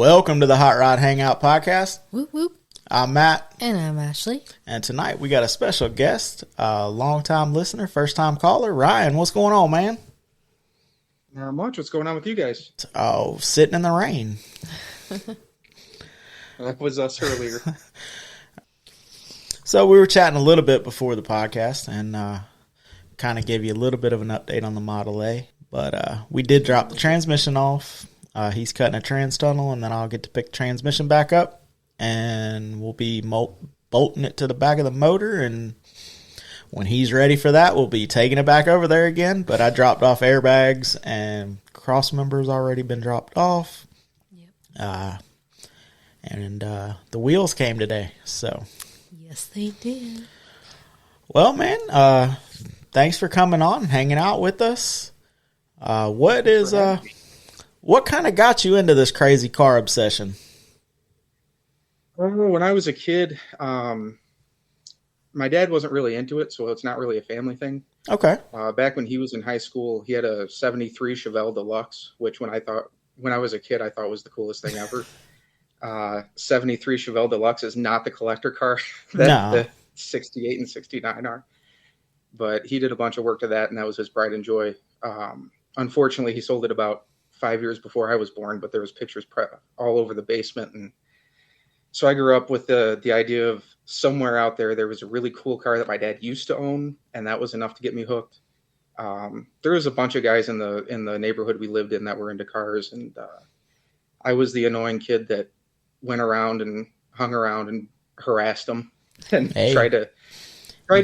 Welcome to the Hot Rod Hangout Podcast. Whoop, whoop. I'm Matt. And I'm Ashley. And tonight we got a special guest, a long-time listener, first-time caller, Ryan. What's going on, man? Not much. What's going on with you guys? Oh, sitting in the rain. That was us earlier. So we were chatting a little bit before the podcast and kind of gave you a little bit of an update on the Model A. But we did drop the transmission off. He's cutting a trans tunnel, and then I'll get to pick the transmission back up. And we'll be bolting it to the back of the motor. And when he's ready for that, we'll be taking it back over there again. But I dropped off airbags, and cross members already been dropped off. Yep. And the wheels came today. So yes, they did. Well, man, thanks for coming on, hanging out with us. What kind of got you into this crazy car obsession? When I was a kid, my dad wasn't really into it, so it's not really a family thing. Okay. Back when he was in high school, he had a 73 Chevelle Deluxe, which when I was a kid, I thought was the coolest thing ever. 73 Chevelle Deluxe is not the collector car that the 68 and 69 are. But he did a bunch of work to that, and that was his pride and joy. Unfortunately, he sold it about 5 years before I was born, but there was pictures all over the basement. And so I grew up with the idea of somewhere out there was a really cool car that my dad used to own, and that was enough to get me hooked. There was a bunch of guys in the neighborhood we lived in that were into cars, and I was the annoying kid that went around and hung around and harassed them and tried to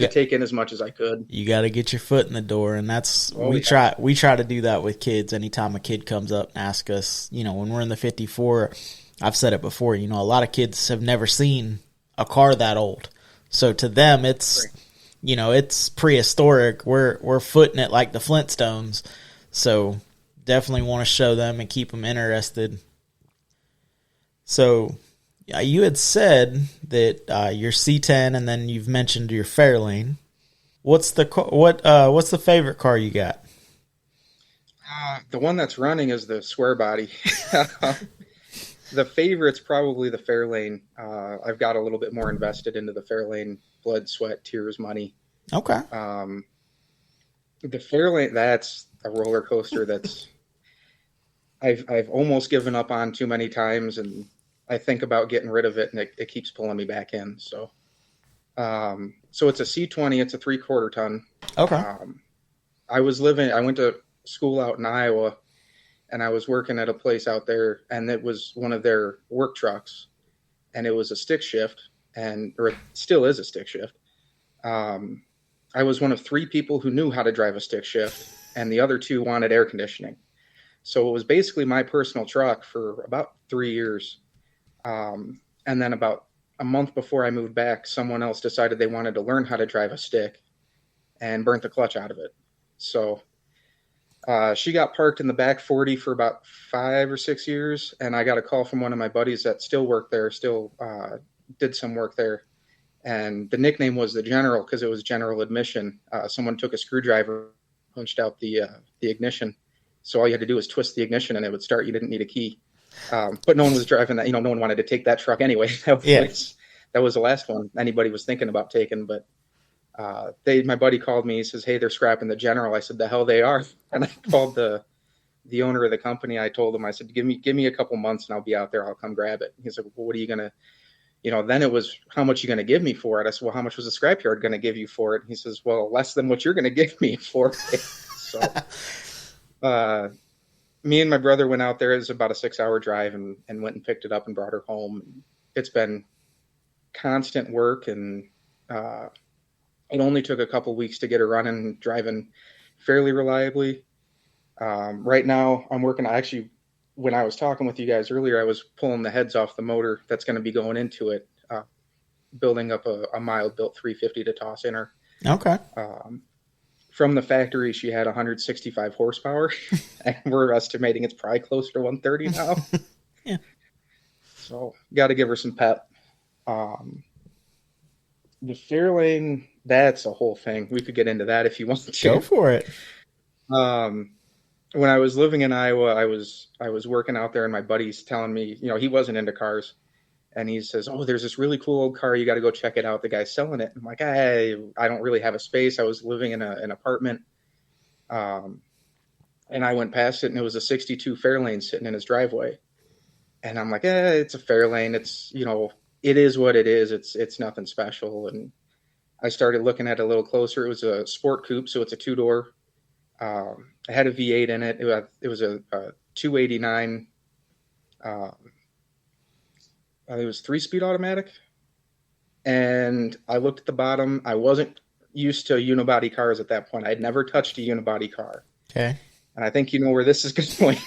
take in as much as I could. You got to get your foot in the door, and that's we try to do that with kids. Anytime a kid comes up and asks us, when we're in the 54, I've said it before, a lot of kids have never seen a car that old. So to them, it's it's prehistoric. We're footing it like the Flintstones. So definitely want to show them and keep them interested. So you had said that your C10, and then you've mentioned your Fairlane. What's the favorite car you got? The one that's running is the square body. The favorite's probably the Fairlane. I've got a little bit more invested into the Fairlane, blood, sweat, tears, money. Okay. The Fairlane, that's a roller coaster. That's I've almost given up on too many times, and I think about getting rid of it, and it keeps pulling me back in. So, so it's a C20. It's a 3/4 ton. Okay. I went to school out in Iowa, and I was working at a place out there, and it was one of their work trucks, and it was a stick shift, or it still is a stick shift. I was one of 3 people who knew how to drive a stick shift, and the other 2 wanted air conditioning. So it was basically my personal truck for about 3 years. And then about a month before I moved back, someone else decided they wanted to learn how to drive a stick and burnt the clutch out of it. So she got parked in the back 40 for about 5 or 6 years, and I got a call from one of my buddies that still worked there, did some work there. And the nickname was the General because it was general admission. Someone took a screwdriver, punched out the ignition. So all you had to do was twist the ignition and it would start. You didn't need a key. But no one was driving that. No one wanted to take that truck anyway. That was the last one anybody was thinking about taking. But my buddy called me. He says, "Hey, they're scrapping the General." I said, "The hell they are." And I called the owner of the company. I told him, I said, give me a couple months and I'll be out there. I'll come grab it. He said, "Well, what are you going to, then it was, how much are you going to give me for it?" I said, "Well, how much was the scrapyard going to give you for it?" He says, "Well, less than what you're going to give me for it." So, me and my brother went out there. It was about a 6-hour drive and went and picked it up and brought her home. It's been constant work, and it only took a couple weeks to get her running and driving fairly reliably. Right now I'm working. When I was talking with you guys earlier, I was pulling the heads off the motor that's going to be going into it, building up a mild built 350 to toss in her. Okay. From the factory, she had 165 horsepower, and we're estimating it's probably closer to 130 now. Yeah. So, got to give her some pep. The Fairlane, that's a whole thing. We could get into that if you want to. Go for it. when I was living in Iowa, I was working out there, and my buddy's telling me, he wasn't into cars, and he says, "Oh, there's this really cool old car. You got to go check it out. The guy's selling it." I'm like, I don't really have a space. I was living in an apartment, and I went past it, and it was a '62 Fairlane sitting in his driveway, and I'm like, it's a Fairlane. It's it is what it is. It's nothing special. And I started looking at it a little closer. It was a sport coupe, so it's a two-door. It had a V8 in it. It was a 289. It was 3-speed automatic. And I looked at the bottom. I wasn't used to unibody cars at that point. I'd never touched a unibody car. Okay. And I think you know where this is going.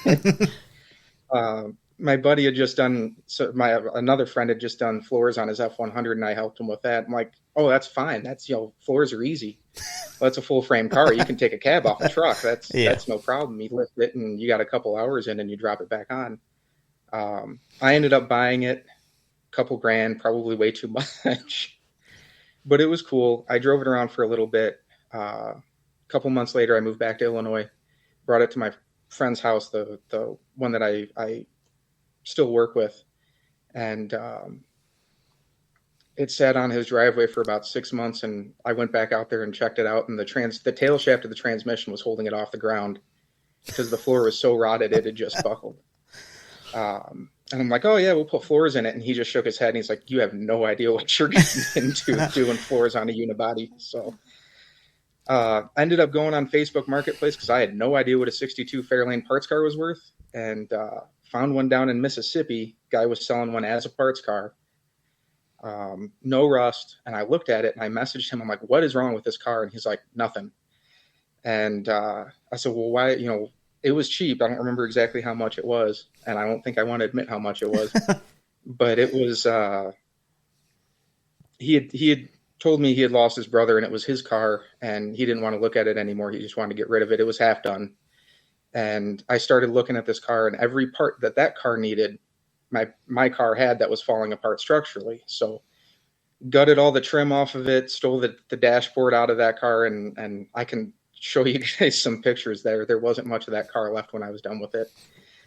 My buddy had just done, another friend had just done floors on his F100, and I helped him with that. I'm like, oh, that's fine. That's, floors are easy. Well, that's a full frame car. You can take a cab off a truck. That's no problem. You lift it, and you got a couple hours in, and you drop it back on. I ended up buying it, a couple grand, probably way too much, but it was cool. I drove it around for a little bit. A couple months later, I moved back to Illinois, brought it to my friend's house, the one that I still work with, and it sat on his driveway for about 6 months, and I went back out there and checked it out, and the tail shaft of the transmission was holding it off the ground because the floor was so rotted it had just buckled. And I'm like, oh yeah, we'll put floors in it, and he just shook his head, and he's like, you have no idea what you're getting into doing floors on a unibody. So I ended up going on Facebook Marketplace because I had no idea what a '62 Fairlane parts car was worth, and found one down in Mississippi. Guy was selling one as a parts car, no rust. And I looked at it, and I messaged him. I'm like, what is wrong with this car? And he's like, nothing. And I said, well, why? It was cheap. I don't remember exactly how much it was, and I don't think I want to admit how much it was. But it was. He had told me he had lost his brother, and it was his car, and he didn't want to look at it anymore. He just wanted to get rid of it. It was half done. And I started looking at this car, and every part that car needed, my car had that was falling apart structurally. So gutted all the trim off of it, stole the dashboard out of that car, and I can show you guys some pictures there. There wasn't much of that car left when I was done with it.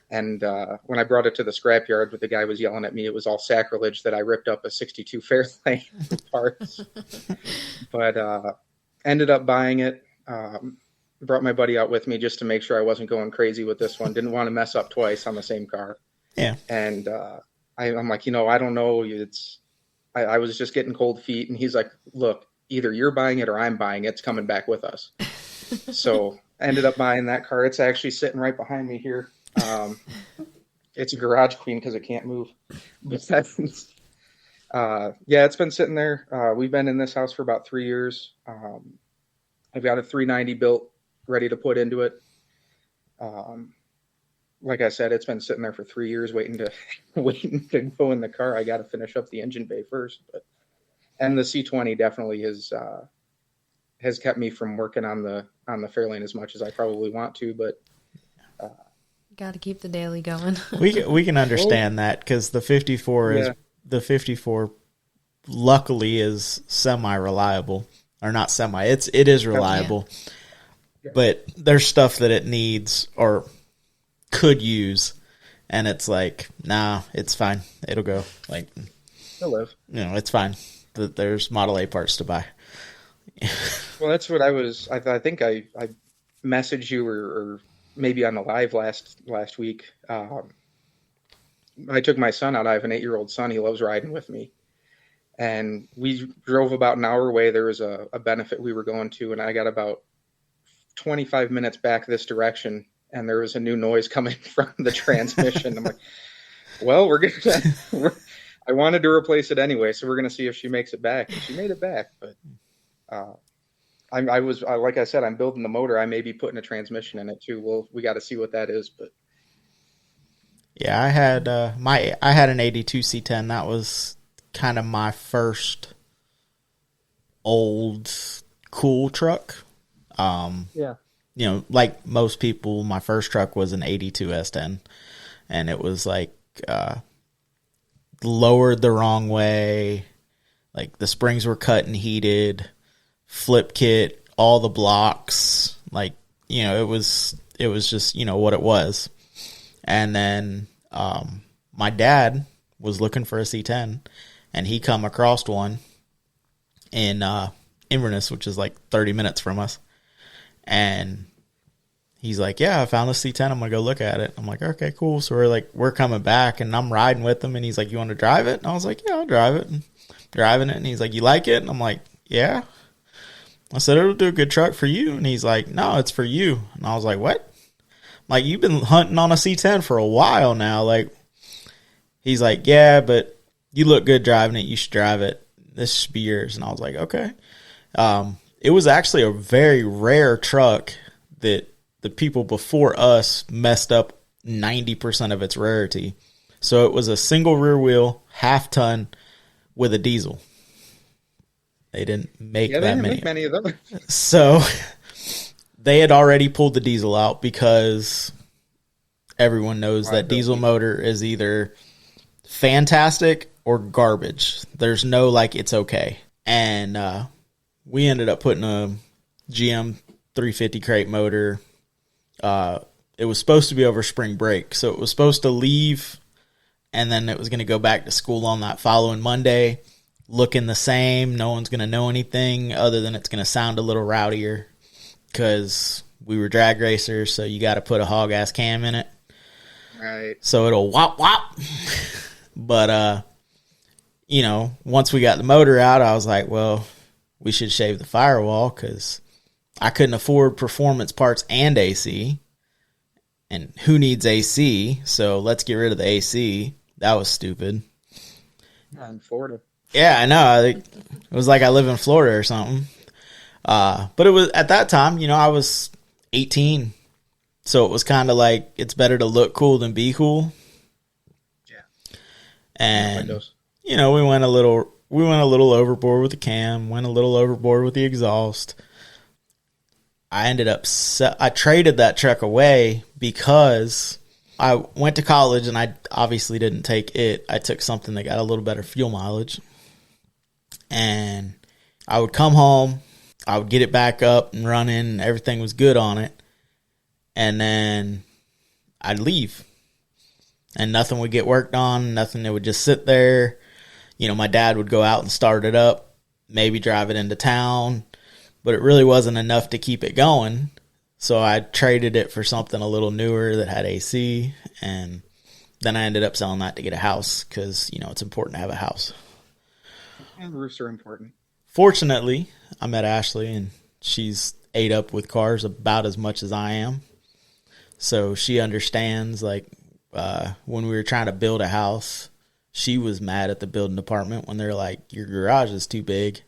And when I brought it to the scrapyard, the guy was yelling at me. It was all sacrilege that I ripped up a '62 Fairlane parts. But ended up buying it. Brought my buddy out with me just to make sure I wasn't going crazy with this one. Didn't want to mess up twice on the same car. Yeah. And I'm like, I don't know. I was just getting cold feet. And he's like, look, either you're buying it or I'm buying it. It's coming back with us. So I ended up buying that car. It's actually sitting right behind me here. It's a garage queen because it can't move. But it's been sitting there. We've been in this house for about 3 years. I've got a 390 built, ready to put into it. Like I said, it's been sitting there for 3 years, waiting to go in the car. I got to finish up the engine bay first, and the C20 definitely has kept me from working on the Fairlane as much as I probably want to, but got to keep the daily going. we can understand that because the 54 luckily is semi-reliable, or not semi. It is reliable, but there's stuff that it needs or could use, and it's like, nah, it's fine. It'll go. Like, it'll live. It's fine. There's Model A parts to buy. Well, that's what I think I messaged you or maybe on the live last week. I took my son out. I have an 8-year-old son. He loves riding with me. And we drove about an hour away. There was a benefit we were going to, and I got about 25 minutes back this direction, and there was a new noise coming from the transmission. I'm like, well, I wanted to replace it anyway, so we're going to see if she makes it back. And she made it back, but like I said, I'm building the motor. I may be putting a transmission in it too. Well, we got to see what that is, but yeah, I had an 82 C10. That was kind of my first old cool truck. Like most people, my first truck was an 82 S10, and it was like lowered the wrong way. Like the springs were cut and heated, flip kit, all the blocks. Like, it was It was just, what it was. And then my dad was looking for a C10, and he come across one in Inverness, which is like 30 minutes from us. And he's like, yeah, I found this C10. I'm going to go look at it. I'm like, okay, cool. So we're coming back, and I'm riding with him, and he's like, you want to drive it? And I was like, yeah, I'll drive it. And driving it, and he's like, you like it? And I'm like, yeah. I said, it'll do a good truck for you. And he's like, no, it's for you. And I was like, what? Like, you've been hunting on a C10 for a while now. Like, he's like, yeah, but you look good driving it. You should drive it. This should be yours. And I was like, okay. It was actually a very rare truck that the people before us messed up 90% of its rarity. So it was a single rear wheel, half ton with a diesel. They didn't make make many of them. So they had already pulled the diesel out because everyone knows that diesel motor is either fantastic or garbage. There's no it's okay. And we ended up putting a GM 350 crate motor. It was supposed to be over spring break, so it was supposed to leave, and then it was going to go back to school on that following Monday. Looking the same. No one's going to know anything other than it's going to sound a little rowdier because we were drag racers, so you got to put a hog ass cam in it. Right. So it'll whop whop. But once we got the motor out, I was like, well, we should shave the firewall because I couldn't afford performance parts and AC. And who needs AC? So let's get rid of the AC. That was stupid. In Florida. Yeah, I know. It was like I live in Florida or something. But it was at that time, I was 18. So it was kind of like it's better to look cool than be cool. Yeah. And we went a little overboard with the cam, went a little overboard with the exhaust. I ended up I traded that truck away because I went to college and I obviously didn't take it. I took something that got a little better fuel mileage. And I would come home, I would get it back up and running, and everything was good on it. And then I'd leave. And nothing would get worked on, nothing. It would just sit there. My dad would go out and start it up, maybe drive it into town. But it really wasn't enough to keep it going. So I traded it for something a little newer that had AC. And then I ended up selling that to get a house because, it's important to have a house. And roofs are important. Fortunately, I met Ashley, and she's ate up with cars about as much as I am. So she understands, when we were trying to build a house, she was mad at the building department when they're like, your garage is too big.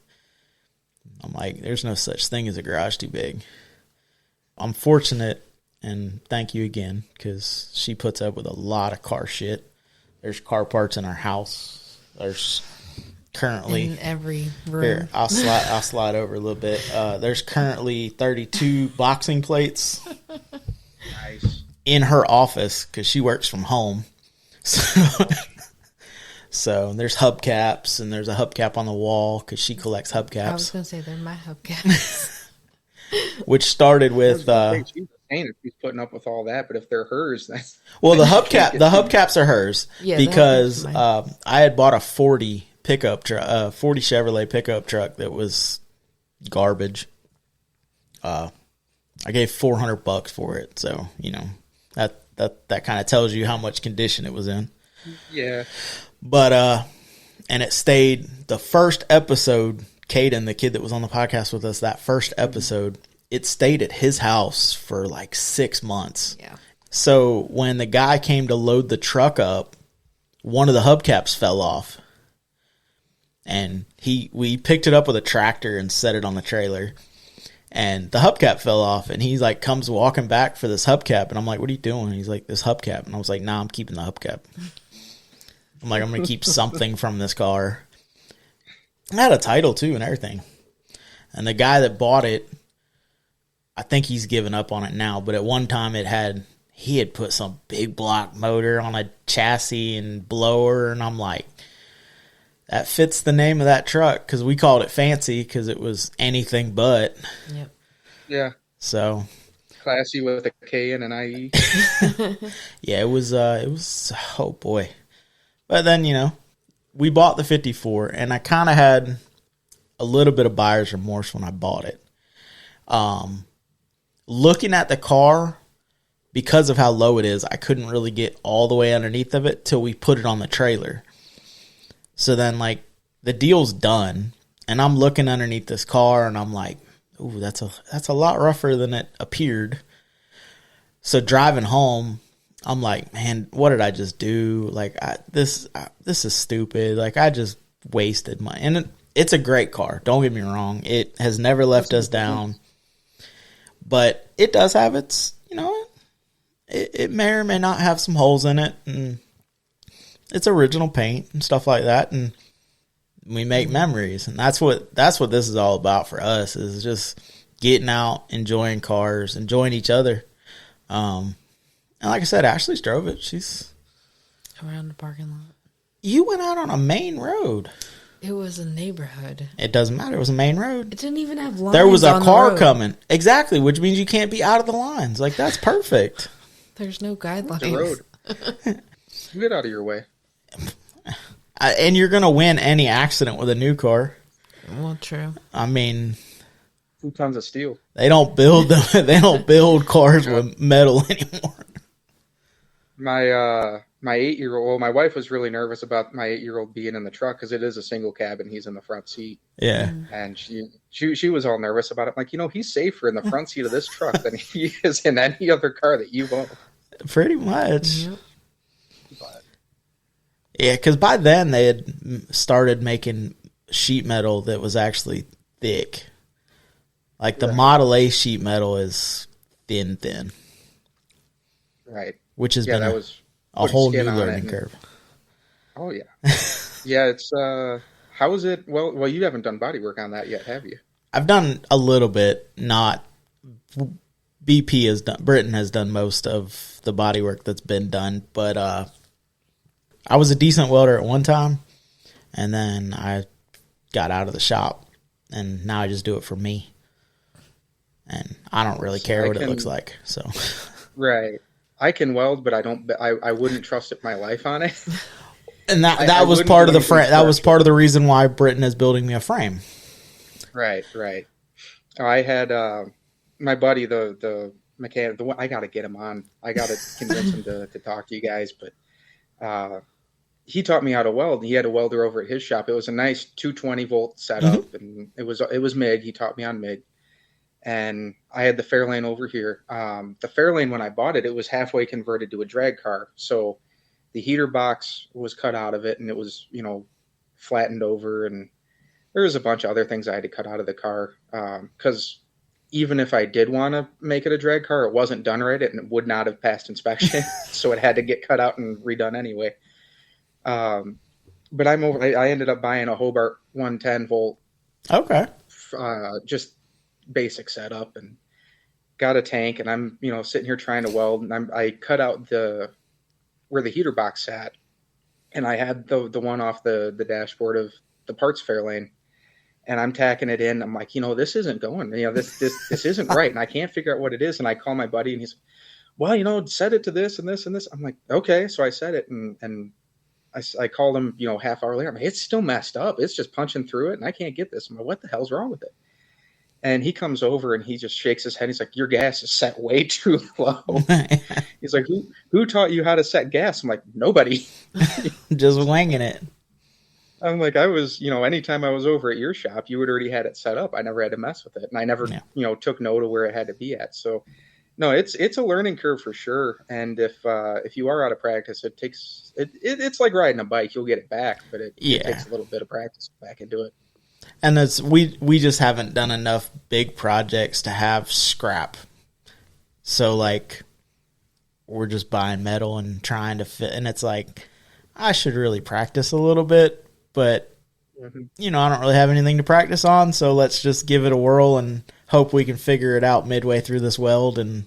I'm like, there's no such thing as a garage too big. I'm fortunate, and thank you again, because she puts up with a lot of car shit. There's car parts in our house. There's currently in every room. Here, I'll slide over a little bit. There's currently 32 boxing plates Nice. in her office because she works from home. So there's hubcaps, and there's a hubcap on the wall because she collects hubcaps. I was going to say they're my hubcaps. Which started with She's insane if she's putting up with all that, but if they're hers, that's well, the hubcaps are hers because I had bought a 40 pickup truck, 40 Chevrolet pickup truck that was garbage. I gave $400 for it, so that kind of tells you how much condition it was in. Yeah. But and it stayed the first episode. Caden, the kid that was on the podcast with us, that first episode, it stayed at his house for like 6 months. Yeah. So when the guy came to load the truck up, one of the hubcaps fell off. And we picked it up with a tractor and set it on the trailer. And the hubcap fell off, and he's like, comes walking back for this hubcap. And I'm like, what are you doing? He's like, this hubcap. And I was like, nah, I'm keeping the hubcap. I'm like, I'm going to keep something from this car. It had a title too and everything. And the guy that bought it, I think he's given up on it now, but at one time he had put some big block motor on a chassis and blower, and I'm like, that fits the name of that truck because we called it fancy because it was anything but. Yep. Yeah. So Classy with a K and an IE. Yeah, it was, oh boy. But then, we bought the 54, and I kind of had a little bit of buyer's remorse when I bought it. Looking at the car, because of how low it is, I couldn't really get all the way underneath of it till we put it on the trailer. So then, like, the deal's done, and I'm looking underneath this car, and I'm like, ooh, that's a lot rougher than it appeared. So driving home, I'm like, man, what did I just do? Like, this is stupid. Like, I just wasted money. And it's a great car. Don't get me wrong. It has never left us down. But it does have its, it may or may not have some holes in it. And it's original paint and stuff like that. And we make memories. And that's what this is all about for us, is just getting out, enjoying cars, enjoying each other. And like I said, Ashley's drove it. She's Around the parking lot. You went out on a main road. It was a neighborhood. It doesn't matter. It was a main road. It didn't even have lines. There was a on car the road. coming. Exactly, which means you can't be out of the lines. Like, that's perfect. There's no guidelines. The road. Get out of your way. And you're going to win any accident with a new car. Well, true. I mean, 2 tons of steel. they don't build them. They don't build cars with metal anymore. My 8-year-old. Well, my wife was really nervous about my 8-year-old being in the truck because it is a single cabin. He's in the front seat. Yeah. And she was all nervous about it. I'm like, he's safer in the front seat of this truck than he is in any other car that you've owned. Pretty much. Yep. But Yeah, because by then they had started making sheet metal that was actually thick. Like the Model A sheet metal is thin. right. Which has been that was a whole new skin on learning it. curve. Oh yeah. Yeah, it's how is it? Well, you haven't done body work on that yet, have you? I've done a little bit, not BP has done. Britain has done most of the body work that's been done, but I was a decent welder at one time, and then I got out of the shop, and now I just do it for me, and I don't really care what it looks like. So, right, I can weld, but I wouldn't trust it my life on it. And that I was wouldn't part do of the anything frame. That was structural. part of the reason why Britain is building me a frame. Right. I had my buddy, the mechanic. I got to get him on. I got to convince him to talk to you guys. But he taught me how to weld. He had a welder over at his shop. It was a nice 220 volt setup, and it was MIG. He taught me on MIG, and I had the Fairlane over here. The Fairlane, when I bought it, it was halfway converted to a drag car. So the heater box was cut out of it, and it was flattened over, and there was a bunch of other things I had to cut out of the car because even if I did want to make it a drag car, it wasn't done right, and it would not have passed inspection, so it had to get cut out and redone anyway. But I ended up buying a Hobart 110 volt, Okay. just basic setup, and got a tank, and I'm sitting here trying to weld, and I cut out where the heater box sat, and I had the one off the dashboard of the parts Fairlane, and I'm tacking it in. I'm like, this isn't going. This isn't right, and I can't figure out what it is. And I call my buddy, and he's, well, set it to this and this and this. I'm like, okay. So I set it, and I called him, half hour later. I'm like, it's still messed up. It's just punching through it, and I can't get this. I'm like, what the hell's wrong with it? And he comes over and he just shakes his head. He's like, your gas is set way too low. He's like, who taught you how to set gas? I'm like, nobody. Just winging it. I'm like, I was, anytime I was over at your shop, you had already had it set up. I never had to mess with it. And I never, took note of where it had to be at. So no, it's a learning curve for sure. And if you are out of practice, it's like riding a bike. You'll get it back, but it takes a little bit of practice back into it. And we just haven't done enough big projects to have scrap. So like we're just buying metal and trying to fit, and it's like I should really practice a little bit, but I don't really have anything to practice on, so let's just give it a whirl and hope we can figure it out midway through this weld, and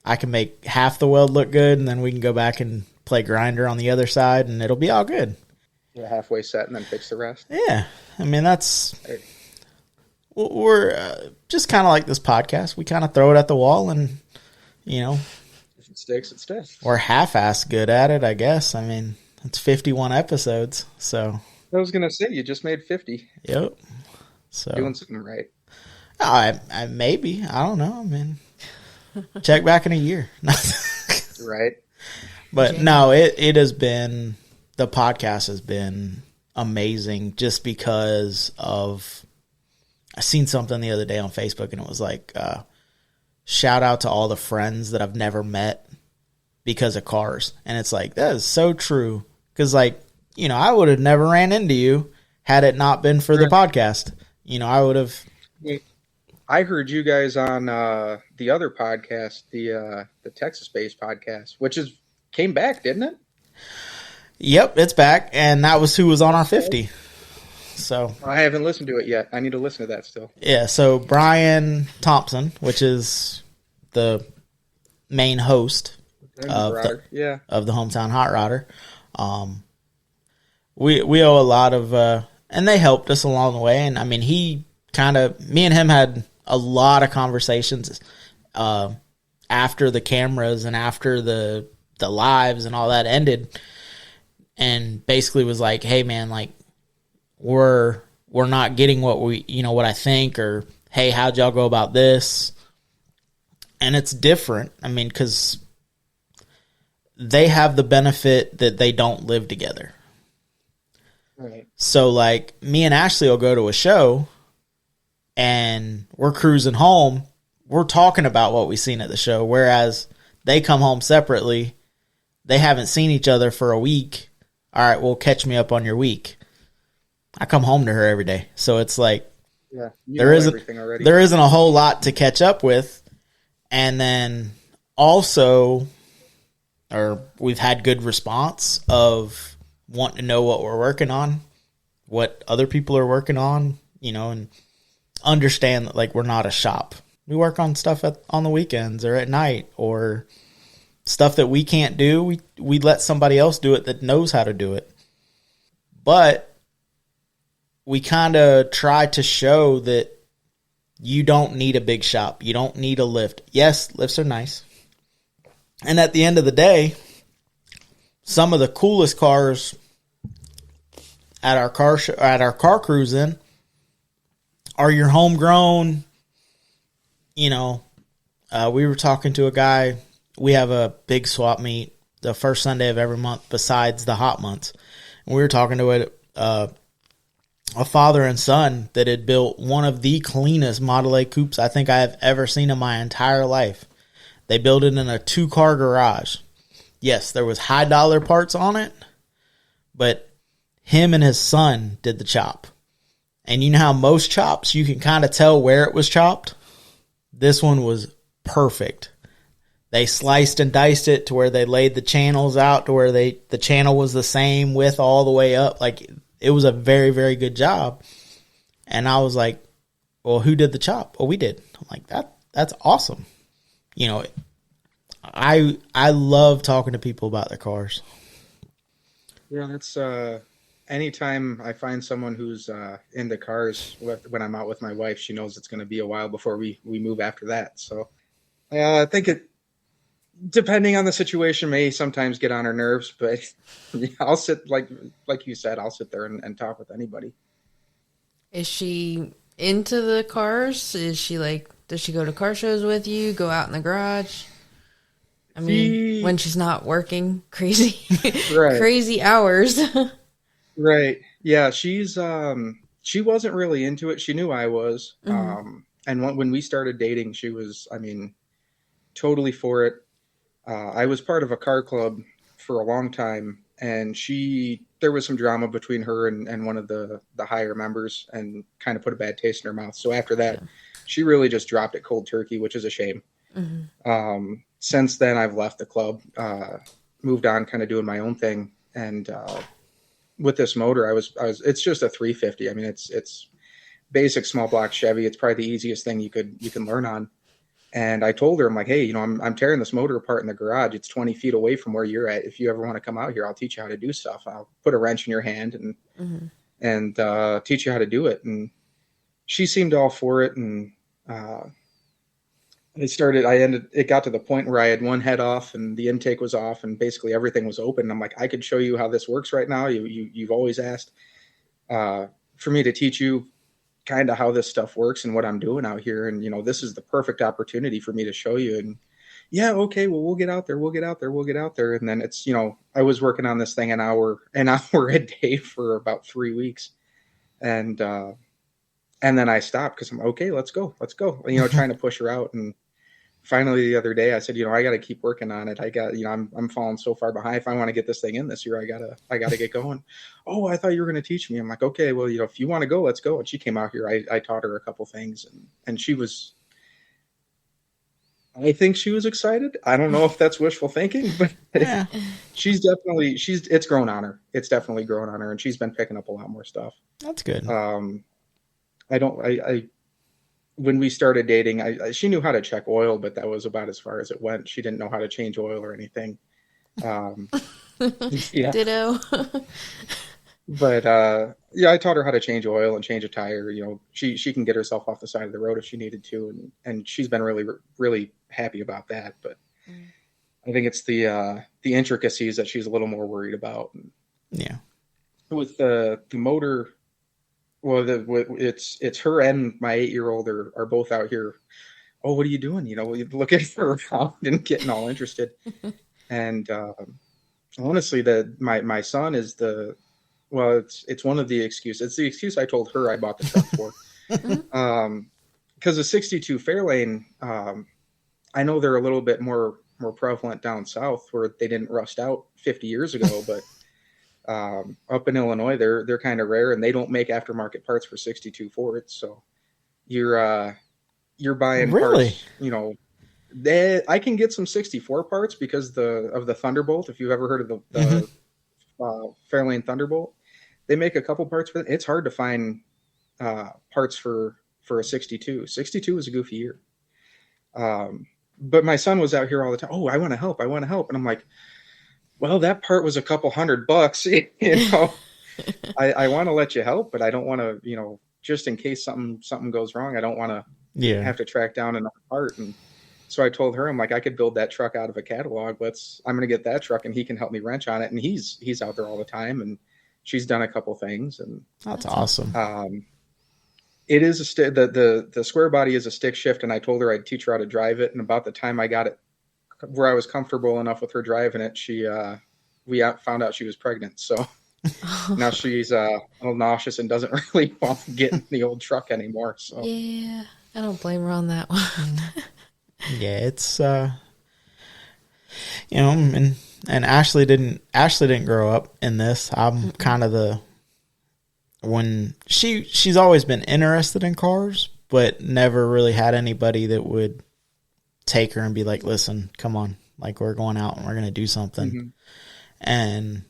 I can make half the weld look good, and then we can go back and play grinder on the other side, and it'll be all good. Yeah, halfway set and then fix the rest. Yeah, I mean we're just kind of like this podcast. We kind of throw it at the wall and You know, If it sticks, it sticks. we're half-assed good at it, I guess. I mean, it's 51 episodes, so I was gonna say you just made 50. yep. So Doing something right. I maybe, I don't know. I mean, check back in a year. Right. But no, it has been, the podcast has been amazing just because of, I seen something the other day on Facebook and it was like, shout out to all the friends that I've never met because of cars. And it's like, that is so true. Because, like, you know, I would have never ran into you had it not been for the podcast. You know, I would have. I heard you guys on the other podcast, the Texas-based podcast, which came back, didn't it? Yep, it's back. And that was who was on our 50. So I haven't listened to it yet. I need to listen to that still. yeah, so Brian Thompson, which is the main host of the Hometown Hot Rodder, we owe a lot of, and they helped us along the way. And I mean, me and him had a lot of conversations after the cameras and after the lives and all that ended, and basically was like, hey man, like, we're not getting what I think, or hey, how'd y'all go about this? And it's different. I mean, because they have the benefit that they don't live together. Right. So like me and Ashley will go to a show and we're cruising home. We're talking about what we've seen at the show. Whereas they come home separately. They haven't seen each other for a week. All right, well, catch me up on your week. I come home to her every day. So it's like, there isn't a whole lot to catch up with. And then also, we've had good response of wanting to know what we're working on, what other people are working on, you know, and understand that, like, we're not a shop. We work on stuff on the weekends or at night, or stuff that we can't do. We let somebody else do it that knows how to do it. But we kind of try to show that you don't need a big shop. You don't need a lift. Yes, lifts are nice. And at the end of the day, some of the coolest cars at our car cruising are your homegrown. You know, we were talking to a guy. We have a big swap meet the first Sunday of every month besides the hot months. And we were talking to a father and son that had built one of the cleanest Model A coupes I think I have ever seen in my entire life. They built it in a 2-car garage. Yes, there was high dollar parts on it, but him and his son did the chop. And you know how most chops, you can kind of tell where it was chopped? This one was perfect. They sliced and diced it to where they laid the channels out to where the channel was the same width all the way up. Like, it was a very, very good job. And I was like, well, who did the chop? Well, we did. I'm like, that's awesome. You know, I love talking to people about their cars. Yeah, that's anytime I find someone who's into cars, when I'm out with my wife, she knows it's going to be a while before we move after that. So I think it, depending on the situation, may sometimes get on her nerves, but yeah, I'll sit, like you said, I'll sit there and talk with anybody. Is she into the cars? Is she like, does she go to car shows with you, go out in the garage? I mean, when she's not working crazy, right. crazy hours. Right. Yeah. She wasn't really into it. She knew I was. Mm-hmm. And when we started dating, she was, I mean, totally for it. I was part of a car club for a long time, and there was some drama between her and one of the higher members, and kind of put a bad taste in her mouth. So after that, she really just dropped it cold turkey, which is a shame. Mm-hmm. Since then, I've left the club, moved on, kind of doing my own thing. And with this motor, it's just a 350. I mean, it's basic small block Chevy. It's probably the easiest thing you can learn on. And I told her, I'm like, hey, you know, I'm tearing this motor apart in the garage. It's 20 feet away from where you're at. If you ever want to come out here, I'll teach you how to do stuff. I'll put a wrench in your hand and teach you how to do it. And she seemed all for it. And it got to the point where I had one head off and the intake was off and basically everything was open. I'm like, I could show you how this works right now. You've always asked for me to teach you kind of how this stuff works and what I'm doing out here. And, this is the perfect opportunity for me to show you. And yeah, okay, well, we'll get out there. And then it's, I was working on this thing an hour a day for about 3 weeks. And then I stopped because I'm okay, let's go. Trying to push her out. And finally the other day I said, I got to keep working on it. I'm falling so far behind. If I want to get this thing in this year, I gotta get going. Oh, I thought you were going to teach me. I'm like, okay, well, if you want to go, let's go. And she came out here. I taught her a couple things and I think she was excited. I don't know if that's wishful thinking, but yeah. It's grown on her. It's definitely grown on her. And she's been picking up a lot more stuff. That's good. When we started dating, she knew how to check oil, but that was about as far as it went. She didn't know how to change oil or anything. Yeah. Ditto. But I taught her how to change oil and change a tire. She can get herself off the side of the road if she needed to, and she's been really, really happy about that. But I think it's the intricacies that she's a little more worried about. Yeah. With the motor. Well, it's her and my 8-year-old are both out here. Oh, what are you doing? Looking for around and getting all interested. And honestly, my son is it's one of the excuses. It's the excuse I told her I bought the truck for. Because the 62 Fairlane, I know they're a little bit more prevalent down south where they didn't rust out 50 years ago, but up in Illinois, they're kind of rare, and they don't make aftermarket parts for 62 Fords. So you're buying parts. I can get some 64 parts because of the Thunderbolt. If you've ever heard of the Fairlane Thunderbolt, they make a couple parts for it. It's hard to find parts for a 62. 62 is a goofy year. But my son was out here all the time. Oh, I want to help. And I'm like, well, that part was a couple $100, I want to let you help, but I don't want to, just in case something goes wrong, I don't want to have to track down another part. And so I told her, I'm like, I could build that truck out of a catalog. I'm going to get that truck and he can help me wrench on it. And he's out there all the time, and she's done a couple things, and that's awesome. It is the square body is a stick shift, and I told her I'd teach her how to drive it. And about the time I got it where I was comfortable enough with her driving it, we found out she was pregnant. So now she's a little nauseous and doesn't really want to get in the old truck anymore. So yeah, I don't blame her on that one. Yeah, it's and Ashley didn't grow up in this. I'm kind of when she's always been interested in cars, but never really had anybody that would take her and be like, listen, come on, like, we're going out and we're going to do something. Mm-hmm. And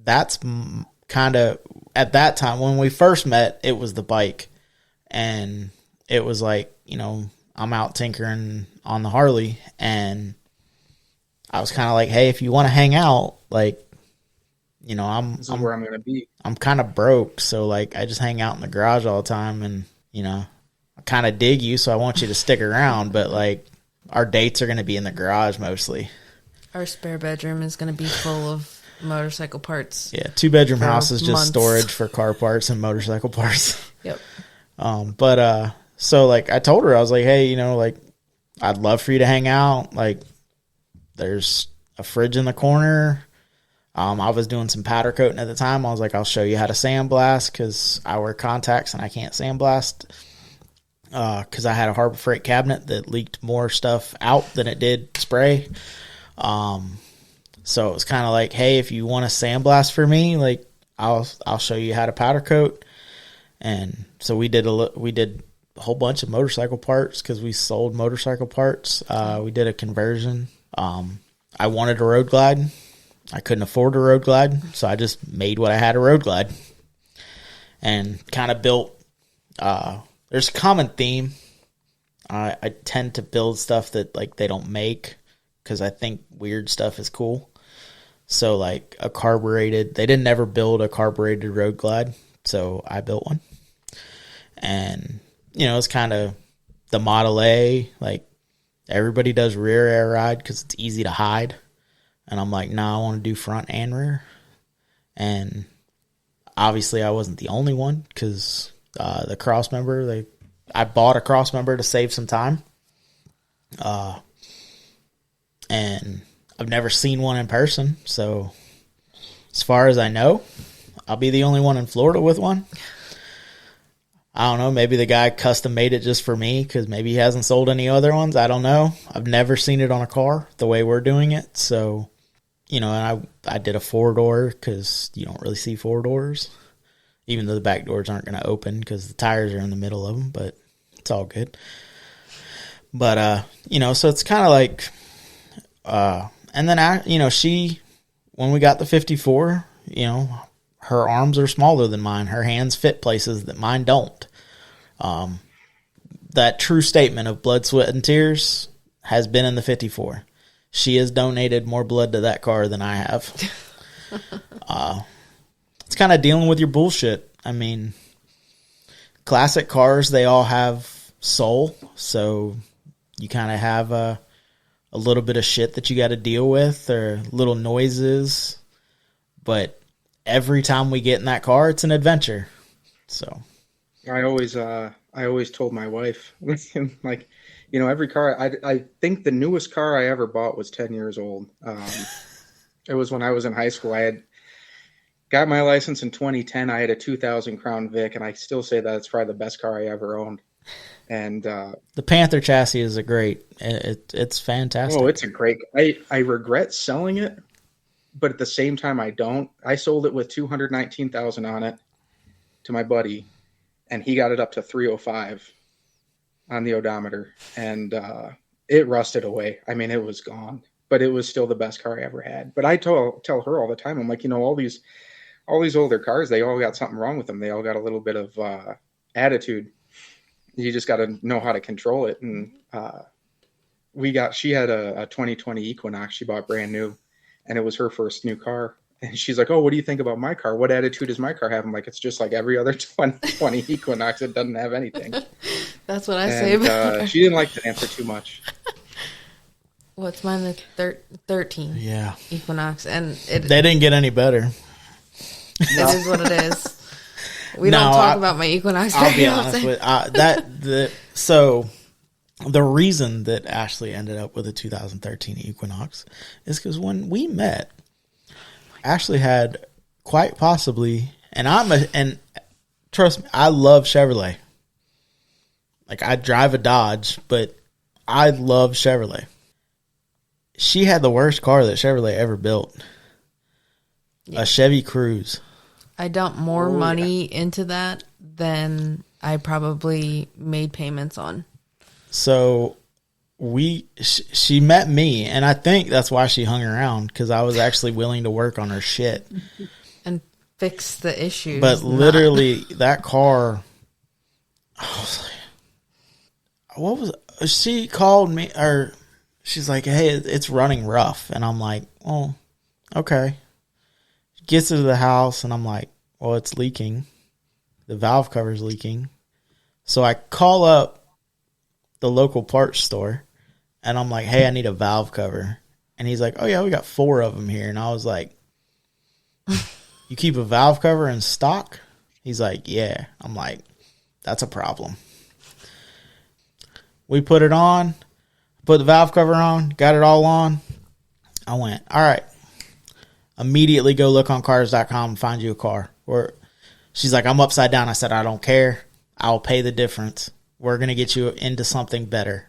that's kind of, at that time when we first met, it was the bike, and it was like, I'm out tinkering on the Harley, and I was kind of like, hey, if you want to hang out, like, this is where I'm going to be. I'm kind of broke, so like I just hang out in the garage all the time, and I kind of dig you, so I want you to stick around, but like our dates are going to be in the garage mostly. Our spare bedroom is going to be full of motorcycle parts. Yeah, 2-bedroom house is just storage for car parts and motorcycle parts. Yep. So like I told her, I was like, hey, like I'd love for you to hang out. Like there's a fridge in the corner. I was doing some powder coating at the time. I was like, I'll show you how to sandblast because I wear contacts and I can't sandblast. Because I had a Harbor Freight cabinet that leaked more stuff out than it did spray. So it was kind of like, hey, if you want to sandblast for me, like I'll show you how to powder coat. And so we did a whole bunch of motorcycle parts because we sold motorcycle parts. We did a conversion. I wanted a Road Glide. I couldn't afford a Road Glide, so I just made what I had, a Road Glide, and kind of built. There's a common theme. I tend to build stuff that like they don't make because I think weird stuff is cool. So like a carbureted, they didn't ever build a carbureted Road Glide, so I built one. And it's kind of the Model A, like, everybody does rear air ride because it's easy to hide. And I'm like, no, I want to do front and rear. And obviously I wasn't the only one because the cross member, I bought a cross member to save some time. And I've never seen one in person. So as far as I know, I'll be the only one in Florida with one. I don't know. Maybe the guy custom made it just for me because maybe he hasn't sold any other ones. I don't know. I've never seen it on a car the way we're doing it. So, and I did a 4-door because you don't really see 4-doors, even though the back doors aren't going to open because the tires are in the middle of them, but it's all good. But, so it's kind of like, and then, when we got the 54, her arms are smaller than mine. Her hands fit places that mine don't. That true statement of blood, sweat, and tears has been in the 54. She has donated more blood to that car than I have. It's kind of dealing with your bullshit. I mean, classic cars, they all have soul. So you kind of have a little bit of shit that you got to deal with or little noises. But every time we get in that car, it's an adventure. So I always told my wife, like, every car, I think the newest car I ever bought was 10 years old. It was when I was in high school. I had got my license in 2010. I had a 2000 Crown Vic, and I still say that it's probably the best car I ever owned. And the Panther chassis is it's fantastic. Oh, it's a great. I regret selling it, but at the same time, I don't. I sold it with 219,000 on it to my buddy, and he got it up to 305 on the odometer, and it rusted away. I mean, it was gone, but it was still the best car I ever had. But I tell her all the time, I'm like, all these older cars, they all got something wrong with them. They all got a little bit of attitude. You just got to know how to control it. And she had a 2020 Equinox she bought brand new, and it was her first new car. And she's like, oh, what do you think about my car? What attitude does my car have? I'm like, it's just like every other 2020 Equinox. It doesn't have anything. That's what I say about her. She didn't like the answer too much. What's mine? The 13 Yeah. Equinox. And they didn't get any better. It is what it is. We don't talk about my Equinox. I'll be honest with so the reason that Ashley ended up with a 2013 Equinox is because when we met, Ashley had quite possibly, and trust me, I love Chevrolet. Like, I drive a Dodge, but I love Chevrolet. She had the worst car that Chevrolet ever built. Yeah. A Chevy Cruze. I dumped more money into that than I probably made payments on. So she met me, and I think that's why she hung around, because I was actually willing to work on her shit and fix the issues. But literally, that car, I was like, what was it? She called me, or she's like, hey, it's running rough, and I'm like, oh, okay. Gets into the house, and I'm like, well, it's leaking. The valve cover's leaking. So I call up the local parts store, and I'm like, hey, I need a valve cover. And he's like, oh, yeah, we got 4 of them here. And I was like, you keep a valve cover in stock? He's like, yeah. I'm like, that's a problem. We put it on, put the valve cover on, got it all on. I went, all right. Immediately go look on cars.com and find you a car. Or she's like, I'm upside down. I said, I don't care. I'll pay the difference. We're going to get you into something better.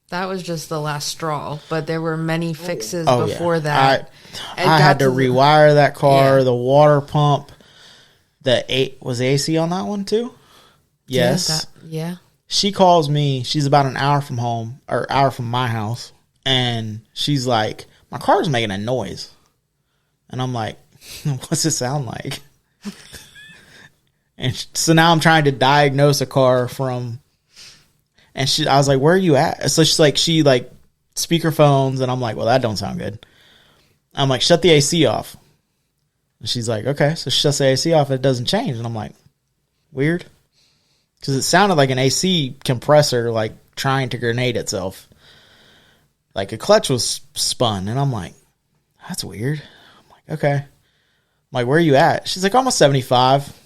That was just the last straw, but there were many fixes before that. I had to rewire that car, the water pump. Was the AC on that one too? Yes. Yeah. She calls me. She's about an hour from home, or hour from my house. And she's like, my car's making a noise. And I'm like, what's it sound like? And so now I'm trying to diagnose a car from, and I was like, where are you at? So she's like, speakerphones, and I'm like, well, that don't sound good. I'm like, shut the AC off. And she's like, okay. So she shuts the AC off, and it doesn't change. And I'm like, weird. because it sounded like an AC compressor, like trying to grenade itself. Like a clutch was spun, and I'm like, that's weird. I'm like, okay. I'm like, where are you at? She's like, almost 75.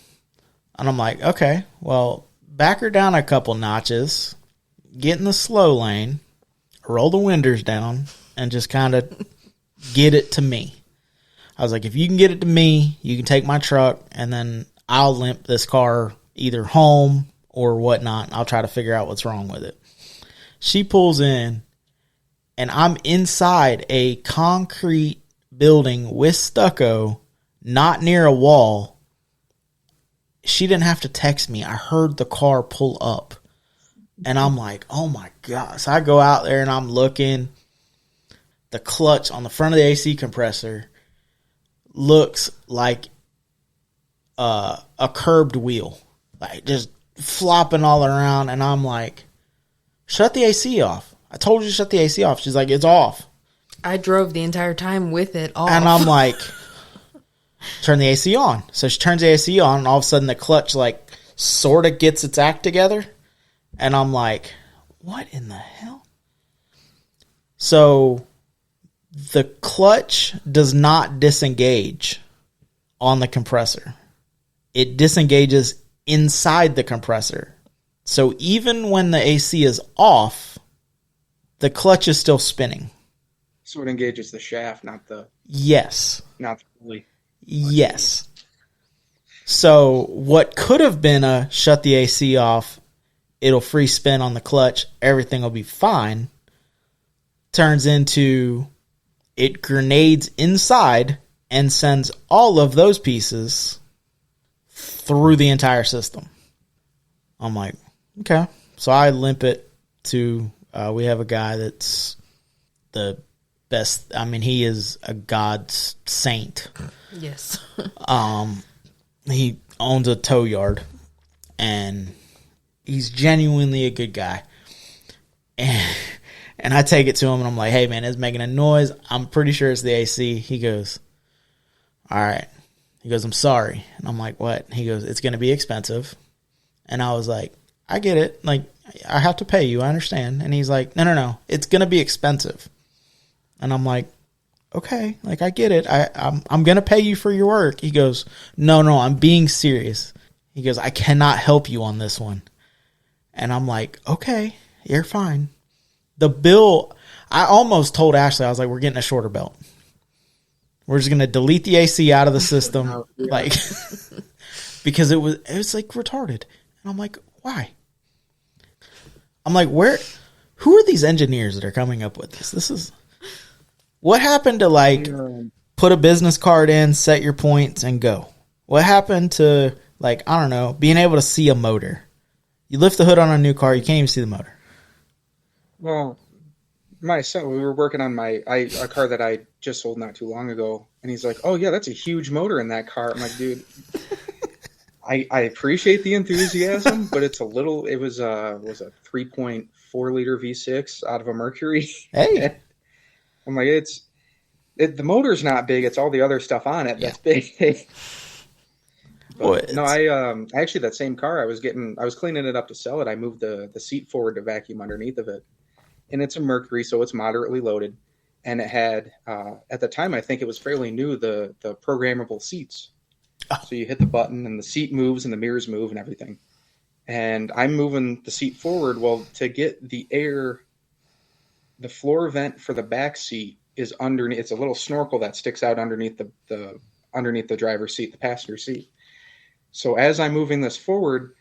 And I'm like, okay, well, back her down a couple notches, get in the slow lane, roll the windows down, and just kind of get it to me. I was like, if you can get it to me, you can take my truck, and then I'll limp this car either home or whatnot. I'll try to figure out what's wrong with it. She pulls in, and I'm inside a concrete building with stucco, not near a wall. She didn't have to text me. I heard the car pull up. And I'm like, oh my God. So I go out there and I'm looking. The clutch on the front of the AC compressor looks like a curbed wheel. Like just flopping all around. And I'm like, shut the AC off. I told you to shut the AC off. She's like, it's off. I drove the entire time with it off. And I'm like, turn the AC on. So she turns the AC on, and all of a sudden the clutch, like, sort of gets its act together. And I'm like, what in the hell? So the clutch does not disengage on the compressor. It disengages inside the compressor. So even when the AC is off, the clutch is still spinning. So it engages the shaft, not the... Yes. Not the pulley. Yes. So what could have been a shut the AC off, it'll free spin on the clutch, everything will be fine, turns into it grenades inside and sends all of those pieces through the entire system. I'm like, okay. So I limp it to, we have a guy that's the best. I mean, he is a God's saint. Yes. He owns a tow yard, and he's genuinely a good guy. And I take it to him, and I'm like, hey, man, it's making a noise. I'm pretty sure it's the AC. He goes, all right. He goes, I'm sorry. And I'm like, what? He goes, it's going to be expensive. And I was like, I get it. Like, I have to pay you. I understand. And he's like, no. It's going to be expensive. And I'm like, okay, like I get it. I'm going to pay you for your work. He goes, no, I'm being serious. He goes, I cannot help you on this one. And I'm like, okay, you're fine. The bill, I almost told Ashley, I was like, we're getting a shorter belt. We're just going to delete the AC out of the system. Oh, yeah. Like, because it was like retarded. And I'm like, why? I'm like, who are these engineers that are coming up with this? This is, what happened to like put a business card in, set your points, and go? What happened to like, I don't know, being able to see a motor? You lift the hood on a new car, you can't even see the motor. Well, my son, we were working on a car that I just sold not too long ago, and he's like, oh yeah, that's a huge motor in that car. I'm like, dude, I appreciate the enthusiasm, but it was a 3.4 liter V6 out of a Mercury. Hey. I'm like, the motor's not big, it's all the other stuff on it that's big. But, no, I actually, that same car I was cleaning it up to sell it. I moved the seat forward to vacuum underneath of it. And it's a Mercury, so it's moderately loaded. And it had, at the time, I think it was fairly new, the programmable seats. Oh. So you hit the button and the seat moves and the mirrors move and everything. And I'm moving the seat forward. Well, to get the air, the floor vent for the back seat is underneath. It's a little snorkel that sticks out underneath the driver's seat, the passenger seat. So as I'm moving this forward,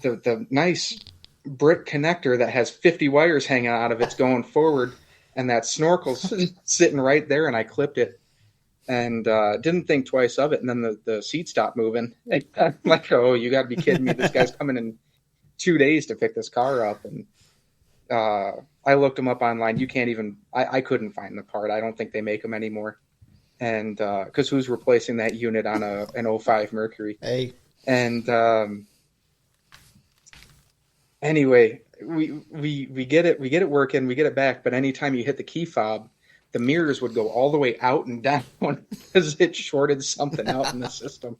the nice brick connector that has 50 wires hanging out of it's going forward, and that snorkel's sitting right there, and I clipped it and didn't think twice of it. And then the seat stopped moving. I'm like, oh, you got to be kidding me. This guy's coming in 2 days to pick this car up. And I looked them up online. You can't even – I couldn't find the part. I don't think they make them anymore. And because who's replacing that unit on an 05 Mercury? Hey. And anyway, we get it working, we get it back. But anytime you hit the key fob, the mirrors would go all the way out and down because it shorted something out in the system.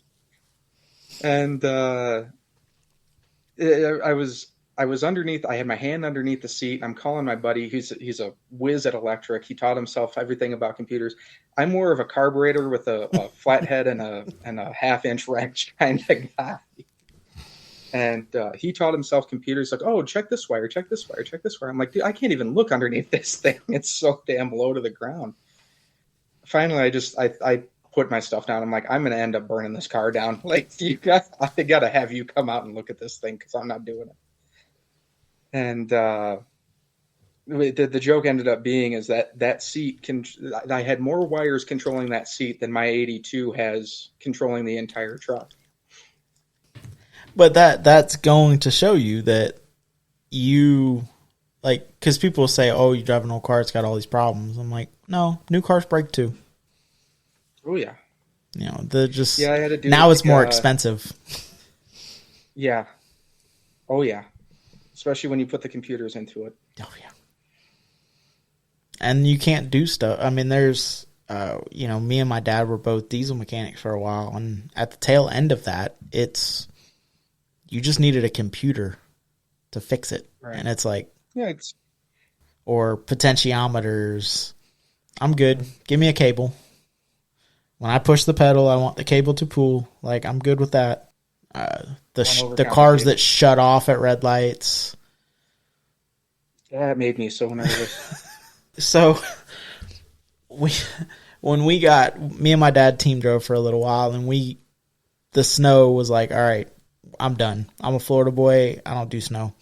And I was underneath. I had my hand underneath the seat. I'm calling my buddy. He's a whiz at electric. He taught himself everything about computers. I'm more of a carburetor with a flat head and a half-inch wrench kind of guy. And he taught himself computers. Like, oh, check this wire, check this wire, check this wire. I'm like, dude, I can't even look underneath this thing. It's so damn low to the ground. Finally, I put my stuff down. I'm like, I'm going to end up burning this car down. Like, I got to have you come out and look at this thing because I'm not doing it. And the joke ended up being is that seat I had more wires controlling that seat than my 82 has controlling the entire truck. But that's going to show you that you, like, because people say, oh, you drive an old car, it's got all these problems. I'm like, no, new cars break too. Oh, yeah. You know, they're just, yeah, I had to do now it's more expensive. Yeah. Oh, yeah. Especially when you put the computers into it. Oh, yeah. And you can't do stuff. I mean, there's, you know, me and my dad were both diesel mechanics for a while. And at the tail end of that, you just needed a computer to fix it. Right. And it's like, yeah, or potentiometers. I'm good. Give me a cable. When I push the pedal, I want the cable to pull. Like, I'm good with that. The cars that shut off at red lights. That made me so nervous. So, when me and my dad team drove for a little while, and the snow was like, all right, I'm done. I'm a Florida boy. I don't do snow.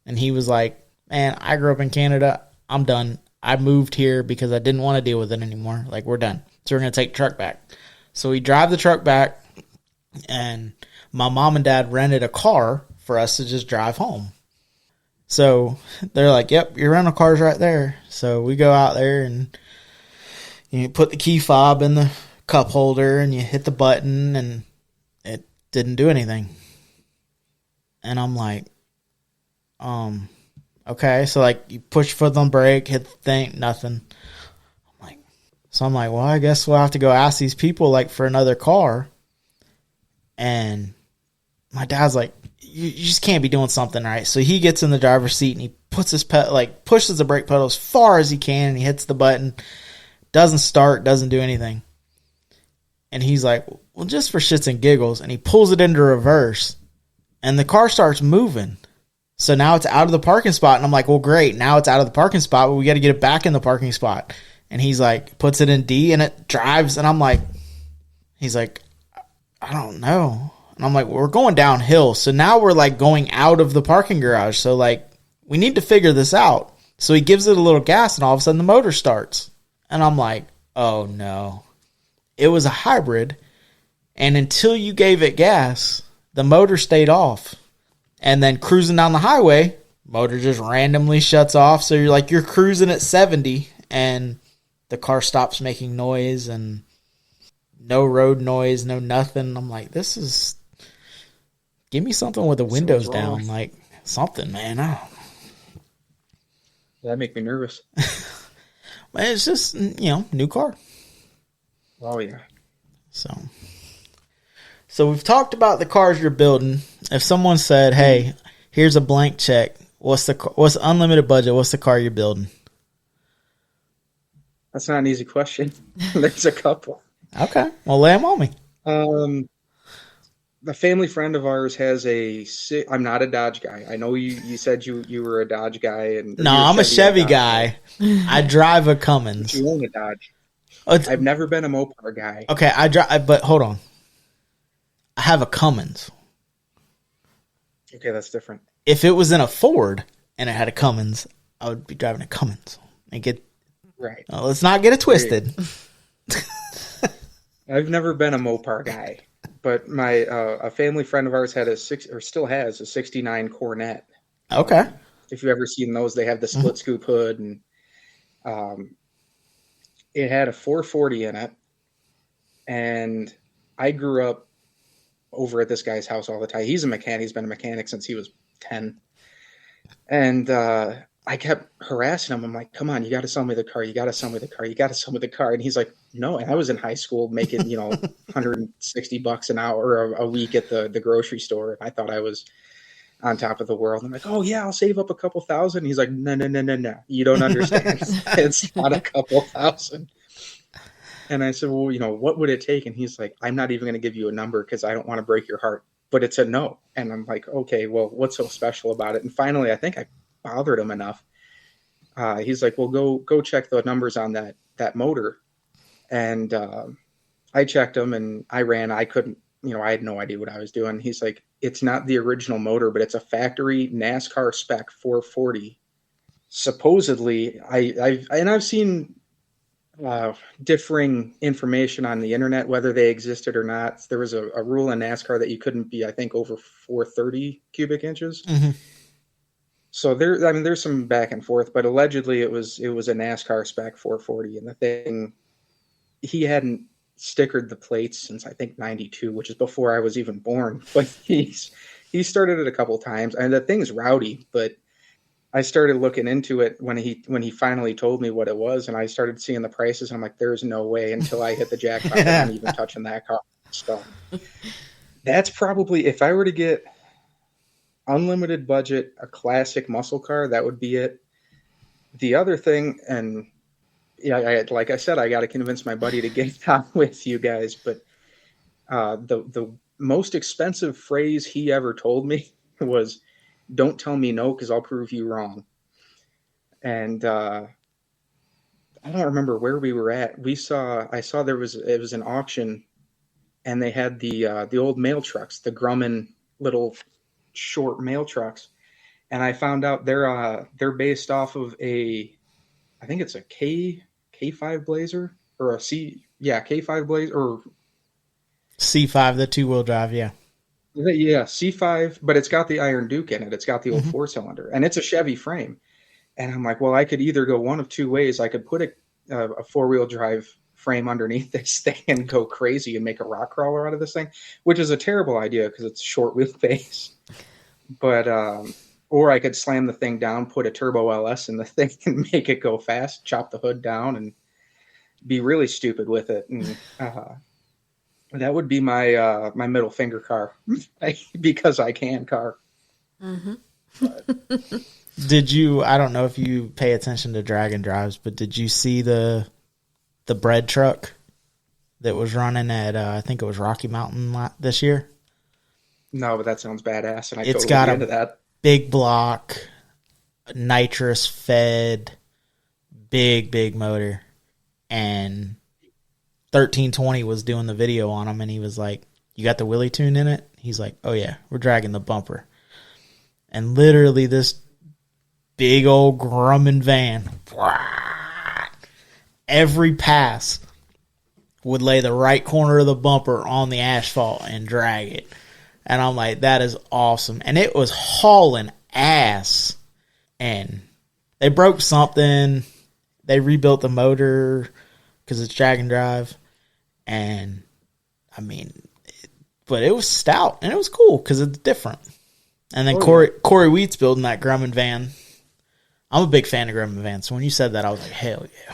And he was like, man, I grew up in Canada. I'm done. I moved here because I didn't want to deal with it anymore. Like, we're done. So we're going to take the truck back. So we drive the truck back, and my mom and dad rented a car for us to just drive home. So they're like, yep, your rental car's right there. So we go out there, and you put the key fob in the cup holder, and you hit the button, and it didn't do anything. And I'm like, okay. So, like, you push foot on brake, hit the thing, nothing. I'm like, well, I guess we'll have to go ask these people, like, for another car. And my dad's like, you just can't be doing something right. So he gets in the driver's seat, and he puts his pushes the brake pedal as far as he can, and he hits the button. Doesn't start, doesn't do anything. And he's like, well, just for shits and giggles. And he pulls it into reverse, and the car starts moving. So now it's out of the parking spot. And I'm like, well, great. Now it's out of the parking spot, but we got to get it back in the parking spot. And he's like, puts it in D, and it drives. And I'm like, he's like, I don't know. And I'm like, well, we're going downhill. So now we're like going out of the parking garage. So, like, we need to figure this out. So he gives it a little gas, and all of a sudden the motor starts. And I'm like, oh no. It was a hybrid. And until you gave it gas, the motor stayed off. And then cruising down the highway, motor just randomly shuts off. So you're cruising at 70, and the car stops making noise, and no road noise, no nothing. I'm like, give me something with the windows down, like something, man. That make me nervous. Man, it's just, new car. Oh yeah. So we've talked about the cars you're building. If someone said, hey, here's a blank check, what's unlimited budget? What's the car you're building? That's not an easy question. There's a couple. Okay. Well, lay them on me. A family friend of ours has I'm not a Dodge guy. I know you said you were a Dodge guy. No, I'm a Chevy guy. I drive a Cummins. But you own a Dodge. I've never been a Mopar guy. Okay, I drive, but hold on. I have a Cummins. Okay, that's different. If it was in a Ford and it had a Cummins, I would be driving a Cummins. Right. Let's not get it twisted. I've never been a Mopar guy, but a family friend of ours still has a 69 Corvette. Okay. If you've ever seen those, they have the split scoop hood, and it had a 440 in it. And I grew up over at this guy's house all the time. He's a mechanic. He's been a mechanic since he was 10. And I kept harassing him. I'm like, come on, you got to sell me the car. You got to sell me the car. You got to sell me the car. And he's like, no. And I was in high school making, $160 an hour or a week at the grocery store. And I thought I was on top of the world. I'm like, oh yeah, I'll save up a couple thousand. He's like, no, no, no, no, no. You don't understand. It's not a couple thousand. And I said, well, what would it take? And he's like, I'm not even going to give you a number because I don't want to break your heart. But it's a no. And I'm like, okay, well, what's so special about it? And finally, I think I bothered him enough. He's like, well, go check the numbers on that motor. And I checked them and I couldn't, I had no idea what I was doing. He's like, it's not the original motor, but it's a factory NASCAR spec 440. Supposedly, I've seen differing information on the internet, whether they existed or not. There was a rule in NASCAR that you couldn't be, I think, over 430 cubic inches. Mm-hmm. So there's some back and forth, but allegedly it was a NASCAR spec 440, and the thing, he hadn't stickered the plates since I think 92, which is before I was even born. But he started it a couple times, and the thing's rowdy. But I started looking into it when he finally told me what it was, and I started seeing the prices, and I'm like, there's no way until I hit the jackpot that I'm even touching that car. So that's probably, if I were to get unlimited budget, a classic muscle car, that would be it. The other thing, and like I said, I got to convince my buddy to get on with you guys, but the most expensive phrase he ever told me was, don't tell me no, because I'll prove you wrong. And I don't remember where we were at. I saw it was an auction, and they had the old mail trucks, the Grumman little short mail trucks, and I found out they're based off of I think it's a K5 Blazer or K5 Blazer or C5, the 2-wheel drive, yeah. Yeah, C5, but it's got the Iron Duke in it. It's got the old 4-cylinder, and it's a Chevy frame. And I'm like, well, I could either go one of two ways. I could put a 4-wheel drive frame underneath this thing and go crazy and make a rock crawler out of this thing, which is a terrible idea because it's short wheelbase. But or I could slam the thing down, put a turbo LS in the thing, and make it go fast. Chop the hood down and be really stupid with it. And that would be my my middle finger car, because I can car. Mm-hmm. Did you? I don't know if you pay attention to Dragon Drives, but did you see the bread truck that was running at I think it was Rocky Mountain this year? No, but that sounds badass, and It's totally got into that. Big block, nitrous fed, big motor, and 1320 was doing the video on him, and he was like, "You got the Willie tune in it?" He's like, "Oh yeah, we're dragging the bumper," and literally this big old Grumman van, every pass would lay the right corner of the bumper on the asphalt and drag it. And I'm like, that is awesome. And it was hauling ass. And they broke something. They rebuilt the motor because it's Dragon Drive. And, I mean, but it was stout. And it was cool because it's different. And then Corey Wheat's building that Grumman van. I'm a big fan of Grumman vans. So when you said that, I was like, hell yeah.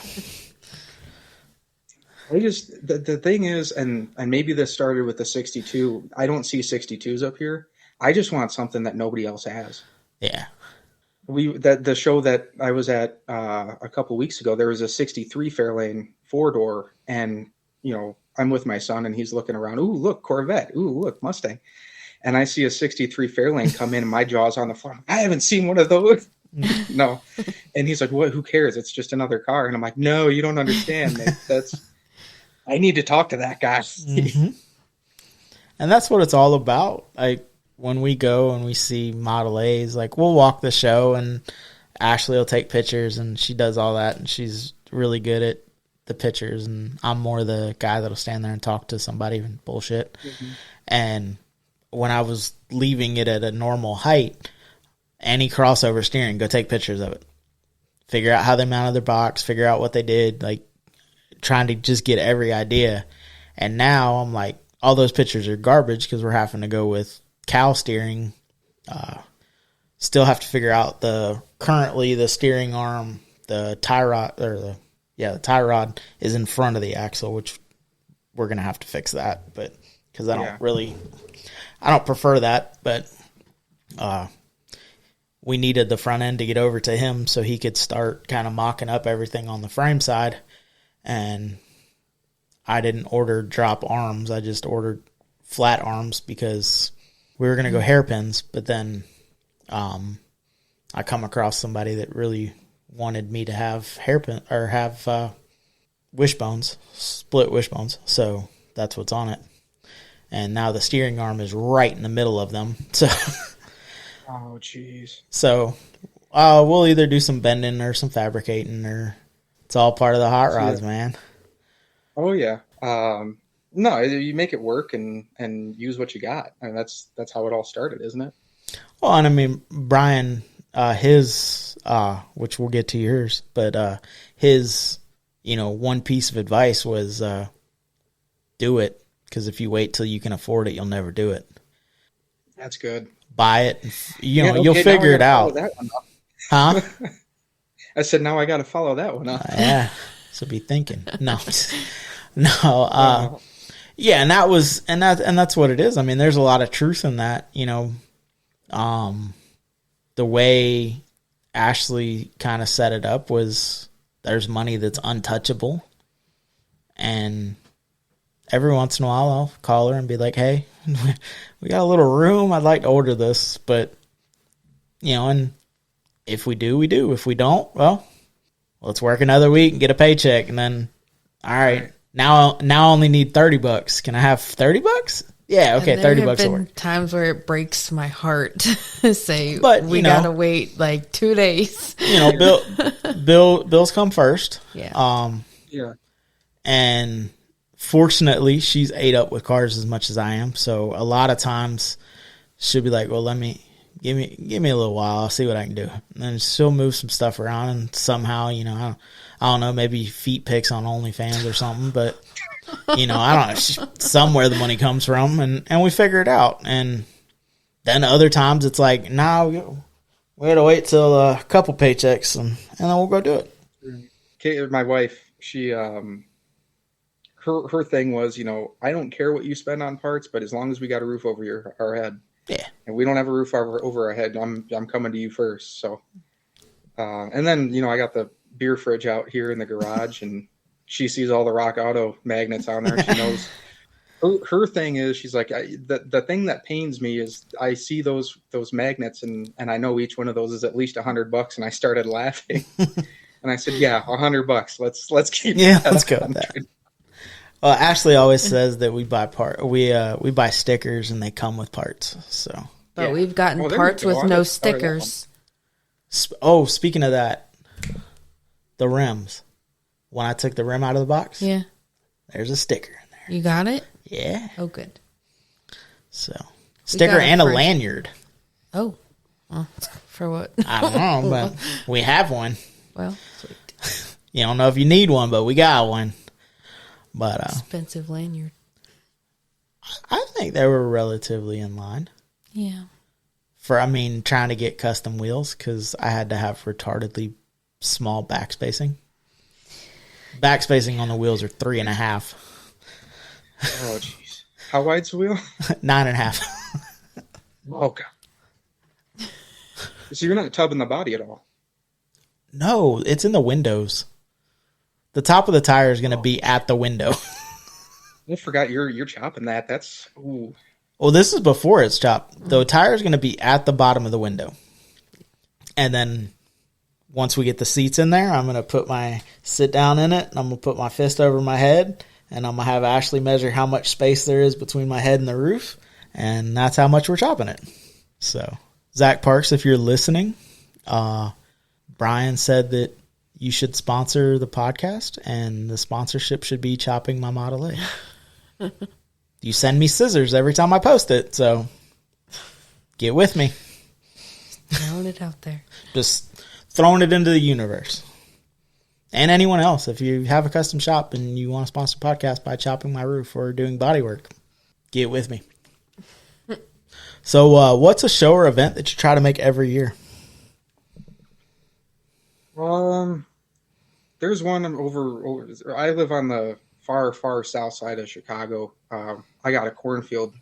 The thing is, and maybe this started with the 62. I don't see 62s up here. I just want something that nobody else has. Yeah. The show that I was at a couple weeks ago, there was a 63 Fairlane 4-door, and I'm with my son, and he's looking around. Ooh, look, Corvette. Ooh, look, Mustang. And I see a 63 Fairlane come in, and my jaw's on the floor. I haven't seen one of those. No. And he's like, "What? Who cares? It's just another car." And I'm like, "No, you don't understand. I need to talk to that guy." Mm-hmm. And that's what it's all about. Like when we go and we see Model A's, like we'll walk the show and Ashley will take pictures and she does all that and she's really good at the pictures, and I'm more the guy that'll stand there and talk to somebody and bullshit. Mm-hmm. And when I was leaving it at a normal height, any crossover steering, go take pictures of it. Figure out how they mounted their box, figure out what they did, like trying to just get every idea. And now I'm like, all those pictures are garbage because we're having to go with cow steering. Still have to figure out currently the steering arm, the tie rod, or the tie rod is in front of the axle, which we're going to have to fix that. But because I don't prefer that, but we needed the front end to get over to him so he could start kind of mocking up everything on the frame side. And I didn't order drop arms. I just ordered flat arms because we were going to go hairpins. But then I come across somebody that really wanted me to have hairpin or have wishbones, split wishbones. So that's what's on it. And now the steering arm is right in the middle of them. So, oh, jeez. So we'll either do some bending or some fabricating, or it's all part of the hot rods, man. Oh yeah. No, you make it work and use what you got. I mean, that's how it all started, isn't it? Well, and I mean, Brian, his, which we'll get to yours, but his, one piece of advice was do it, because if you wait till you can afford it, you'll never do it. That's good. Buy it, you'll figure it out. Huh? I said, now I got to follow that one up. Yeah, so be thinking. No. Yeah, and that's what it is. I mean, there's a lot of truth in that, the way Ashley kind of set it up was there's money that's untouchable, and every once in a while I'll call her and be like, hey, we got a little room, I'd like to order this, but and if we do, we do. If we don't, well, let's work another week and get a paycheck, and then all right. Now I only need $30. Can I have $30? Yeah, okay, $30 will work. There have been times where it breaks my heart to say, but we gotta wait like 2 days. Bills come first. Yeah. Yeah. And fortunately, she's ate up with cars as much as I am. So a lot of times she'll be like, well, give me a little while. I'll see what I can do. And then she'll move some stuff around, and somehow, I don't know, maybe feet pics on OnlyFans or something, but I don't know, somewhere the money comes from, and we figure it out. And then other times it's like, no, we had to wait till a couple paychecks, and then we'll go do it. Kate, my wife, she, her thing was, I don't care what you spend on parts, but as long as we got a roof over our head. Yeah. And we don't have a roof over our head, I'm coming to you first. So, and then, I got the beer fridge out here in the garage, and she sees all the Rock Auto magnets on there. She knows her thing is, she's like, the thing that pains me is I see those magnets, and I know each one of those is at least $100, and I started laughing. And I said, yeah, $100. Let's keep let's go with that. Well, Ashley always says that we buy we buy stickers and they come with parts. So, but we've gotten parts with no stickers. Oh, speaking of that, the rims. When I took the rim out of the box, there's a sticker in there. You got it? Yeah. Oh, good. So, sticker and a lanyard. Oh, well, for what? I don't know, but we have one. Well, sweet. You don't know if you need one, but we got one. But expensive lanyard. I think they were relatively in line. Yeah. Trying to get custom wheels, because I had to have retardedly small backspacing. Backspacing on the wheels are 3.5. Oh, jeez. How wide's the wheel? 9.5. Oh, God. So you're not tubbing the body at all? No, it's in the windows. The top of the tire is going to be at the window. I forgot you're chopping that. That's ooh. Well, this is before it's chopped. The tire is going to be at the bottom of the window. And then once we get the seats in there, I'm going to sit down in it, and I'm going to put my fist over my head, and I'm going to have Ashley measure how much space there is between my head and the roof, and that's how much we're chopping it. So, Zach Parks, if you're listening, Brian said that you should sponsor the podcast, and the sponsorship should be chopping my Model A. You send me scissors every time I post it, so get with me. Throwing it out there. Just throwing it into the universe. And anyone else, if you have a custom shop and you want to sponsor a podcast by chopping my roof or doing body work, get with me. So what's a show or event that you try to make every year? There's one over. I live on the far south side of Chicago. I got a cornfield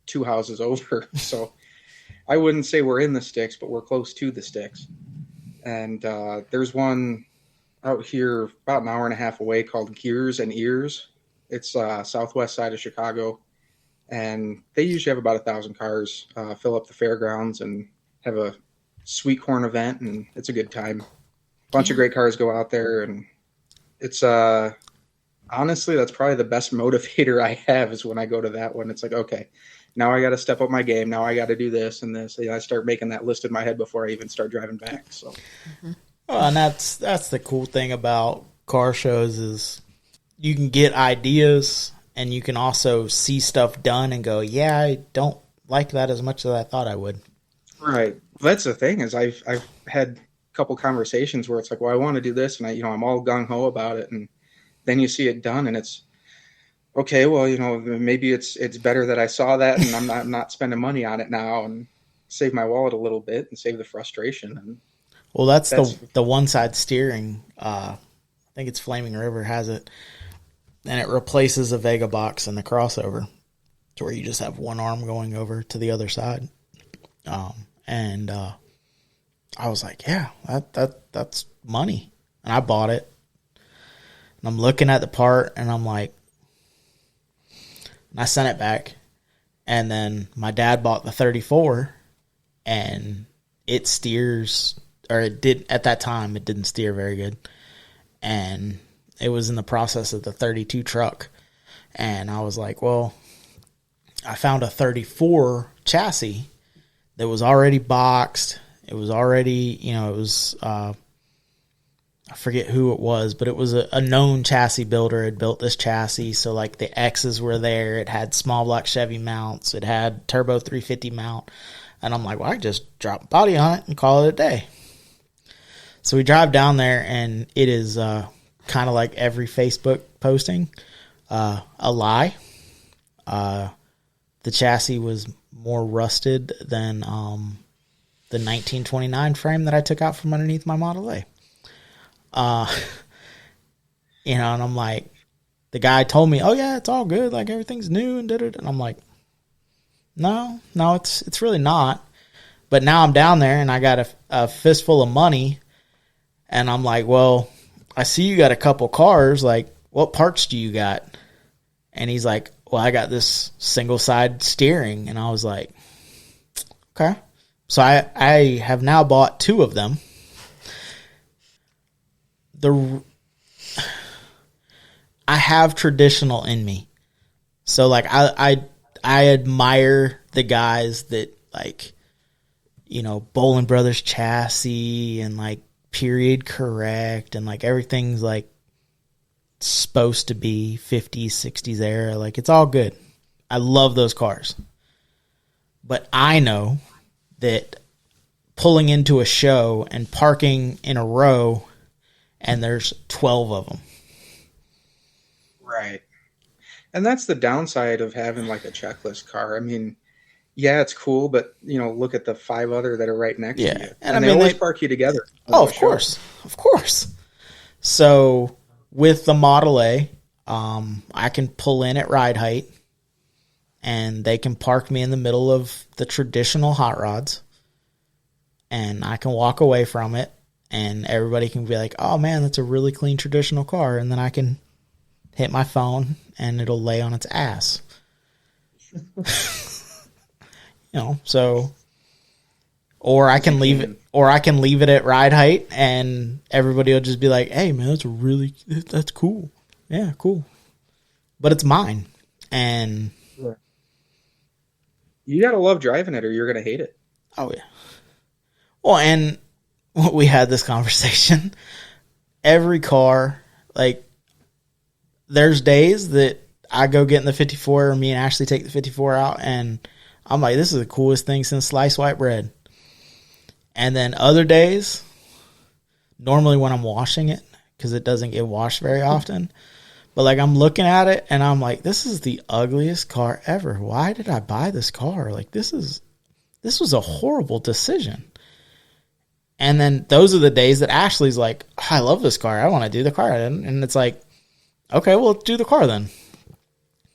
2 houses over, so I wouldn't say we're in the sticks, but we're close to the sticks. And there's one out here about an hour and a half away called Gears and Ears. It's southwest side of Chicago. And they usually have about 1,000 cars fill up the fairgrounds and have a sweet corn event, and it's a good time. Bunch of great cars go out there, and it's honestly, that's probably the best motivator I have is when I go to that one. It's like, okay, now I got to step up my game. Now I got to do this and this. I start making that list in my head before I even start driving back. So, well, and that's the cool thing about car shows is you can get ideas and you can also see stuff done and go, yeah, I don't like that as much as I thought I would. Right. That's the thing is I've had a couple conversations where it's like, well, I want to do this, and I'm all gung ho about it, and then you see it done, and it's okay. Well, maybe it's better that I saw that, and I'm not spending money on it now, and save my wallet a little bit and save the frustration. And well, that's the one side steering. I think it's Flaming River has it, and it replaces a Vega box in the crossover, to where you just have one arm going over to the other side. And I was like, yeah, that's money, and I bought it. And I'm looking at the part, and I'm like, and I sent it back. And then my dad bought the 34, and it steers, or it did, at that time, it didn't steer very good. And it was in the process of the 32 truck. And I was like, well, I found a 34 chassis that was already boxed. It was already, it was, I forget who it was, but it was a known chassis builder had built this chassis. So like the X's were there. It had small block Chevy mounts. It had turbo 350 mount. And I'm like, well, I just drop a body on it and call it a day. So we drive down there, and it is kind of like every Facebook posting, a lie. The chassis was more rusted than the 1929 frame that I took out from underneath my Model A. And I'm like, the guy told me, oh yeah, it's all good. Like everything's new and did it. And I'm like, no, it's really not. But now I'm down there and I got a fistful of money, and I'm like, well, I see you got a couple cars. Like, what parts do you got? And he's like, well, I got this single side steering. And I was like, okay. So I have now bought 2 of them. I have traditional in me. So like I admire the guys that like, Bolin Brothers chassis and like period correct and like everything's like supposed to be 50s, 60s era. Like it's all good. I love those cars. But I know that pulling into a show and parking in a row and there's 12 of them. Right. And that's the downside of having like a checklist car. I mean, yeah, it's cool, but look at the 5 other that are right next to you. And they always park you together. Oh, of course. Of course. So with the Model A, I can pull in at ride height, and they can park me in the middle of the traditional hot rods, and I can walk away from it, and everybody can be like, oh man, that's a really clean traditional car. And then I can hit my phone and it'll lay on its ass. So, or I can leave it at ride height, and everybody will just be like, hey man, that's cool. Yeah, cool. But it's mine. And you gotta love driving it or you're gonna hate it. Oh yeah. Well, and we had this conversation. Every car, like, there's days that I go get in the 54, or me and Ashley take the 54 out, and I'm like, this is the coolest thing since sliced white bread. And then other days, normally when I'm washing it, because it doesn't get washed very often, but like I'm looking at it and I'm like, this is the ugliest car ever. Why did I buy this car? Like this was a horrible decision. And then those are the days that Ashley's like, oh, I love this car. I want to do the car. And it's like, okay, well, do the car then.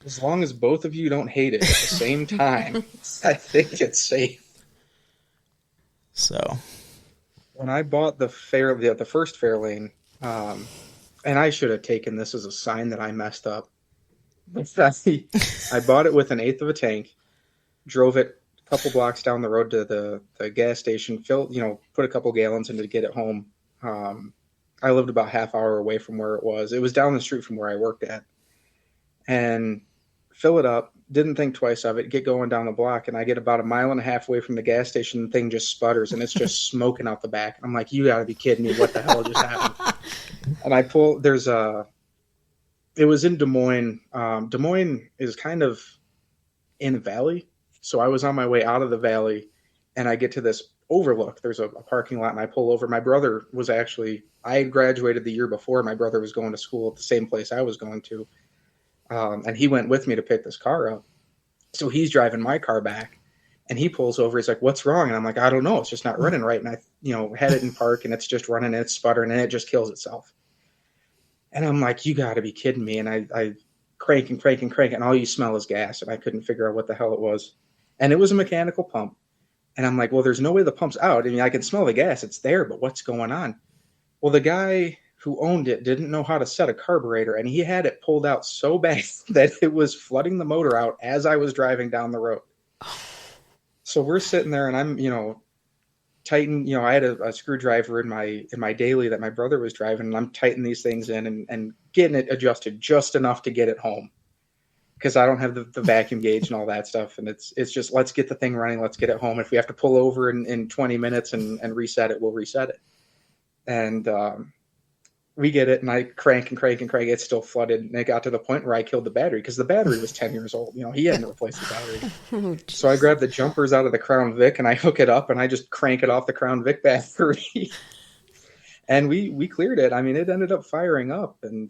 As long as both of you don't hate it at the same time, I think it's safe. So When I bought the first Fairlane, and I should have taken this as a sign that I messed up. I bought it with an eighth of a tank, drove it a couple blocks down the road to the gas station, put a couple gallons in to get it home. I lived about half hour away from where it was. It was down the street from where I worked at. And fill it up, didn't think twice of it, get going down the block, and I get about a mile and a half away from the gas station, and the thing just sputters, and it's just smoking out the back. I'm like, you gotta be kidding me, what the hell just happened? And I pull, it was in Des Moines. Des Moines is kind of in a valley, so I was on my way out of the valley, and I get to this overlook. There's a parking lot, and I pull over. My brother was I had graduated the year before. My brother was going to school at the same place I was going to. And he went with me to pick this car up. So he's driving my car back, and he pulls over. He's like, "What's wrong?" And I'm like, "I don't know. It's just not running right." And I, had it in park, and it's just running, and it's sputtering, and it just kills itself. And I'm like, "You got to be kidding me!" And I crank and crank and crank, and all you smell is gas. And I couldn't figure out what the hell it was. And it was a mechanical pump. And I'm like, "Well, there's no way the pump's out. I mean, I can smell the gas. It's there, but what's going on?" Well, the guy who owned it didn't know how to set a carburetor, and he had it pulled out so bad that it was flooding the motor out as I was driving down the road. So we're sitting there, and I'm, tighten. I had a screwdriver in my daily that my brother was driving, and I'm tightening these things in and getting it adjusted just enough to get it home, because I don't have the vacuum gauge and all that stuff, and it's just, let's get the thing running, let's get it home. If we have to pull over in 20 minutes and reset it, we'll reset it. And we get it, and I crank and crank and crank. It's still flooded, and it got to the point where I killed the battery, because the battery was 10 years old. He hadn't replaced the battery. So I grabbed the jumpers out of the Crown Vic, and I hook it up, and I just crank it off the Crown Vic battery. And we cleared it. I mean, it ended up firing up, and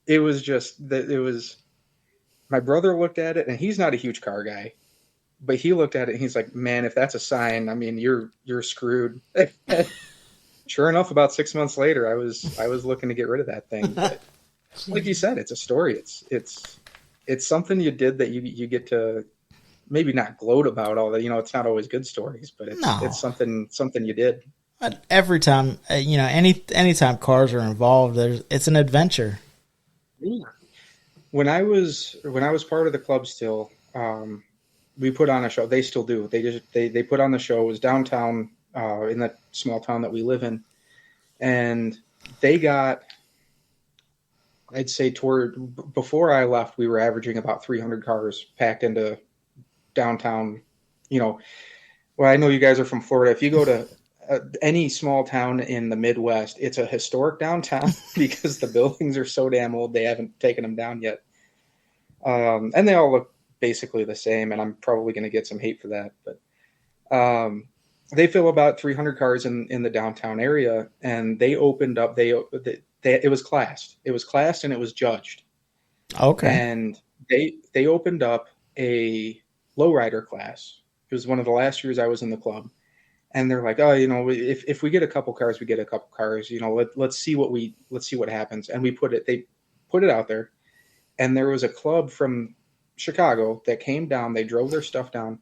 it was just that it was. My brother looked at it, and he's not a huge car guy, but he looked at it, and he's like, "Man, if that's a sign, I mean, you're screwed." Sure enough, about 6 months later, I was looking to get rid of that thing. But like you said, it's a story. It's something you did that you get to maybe not gloat about all that. It's not always good stories, but it's something you did. But every time, anytime cars are involved, it's an adventure. Yeah. When I was part of the club still, we put on a show. They still do. They put on the show. It was downtown. In that small town that we live in, and they got, I'd say before I left, we were averaging about 300 cars packed into downtown. Well, I know you guys are from Florida. If you go to any small town in the Midwest, it's a historic downtown because the buildings are so damn old. They haven't taken them down yet. And they all look basically the same, and I'm probably going to get some hate for that, but, they fill about 300 cars in the downtown area, and they opened up. It was classed. It was classed, and it was judged. Okay. And they opened up a lowrider class. It was one of the last years I was in the club, and they're like, "Oh, if we get a couple cars, we get a couple cars. Let's see what happens." And they put it out there, and there was a club from Chicago that came down. They drove their stuff down.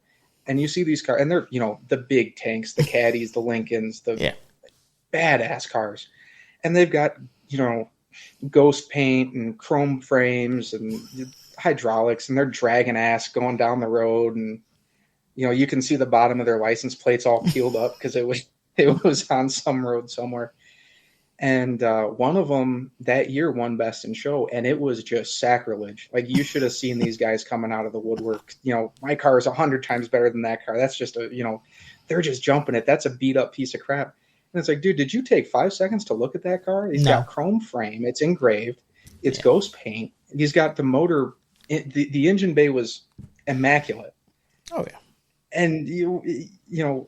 And you see these cars, and they're, the big tanks, the Caddies, the Lincolns, the badass cars. And they've got, ghost paint and chrome frames and hydraulics, and they're dragging ass going down the road. And, you can see the bottom of their license plates all peeled up because it was on some road somewhere. And one of them that year won Best in Show, and it was just sacrilege. Like, you should have seen these guys coming out of the woodwork. My car is 100 times better than that car. That's just they're just jumping it. That's a beat up piece of crap. And it's like, dude, did you take 5 seconds to look at that car? He's got chrome frame. It's engraved. It's ghost paint. He's got the motor. The engine bay was immaculate. Oh yeah. And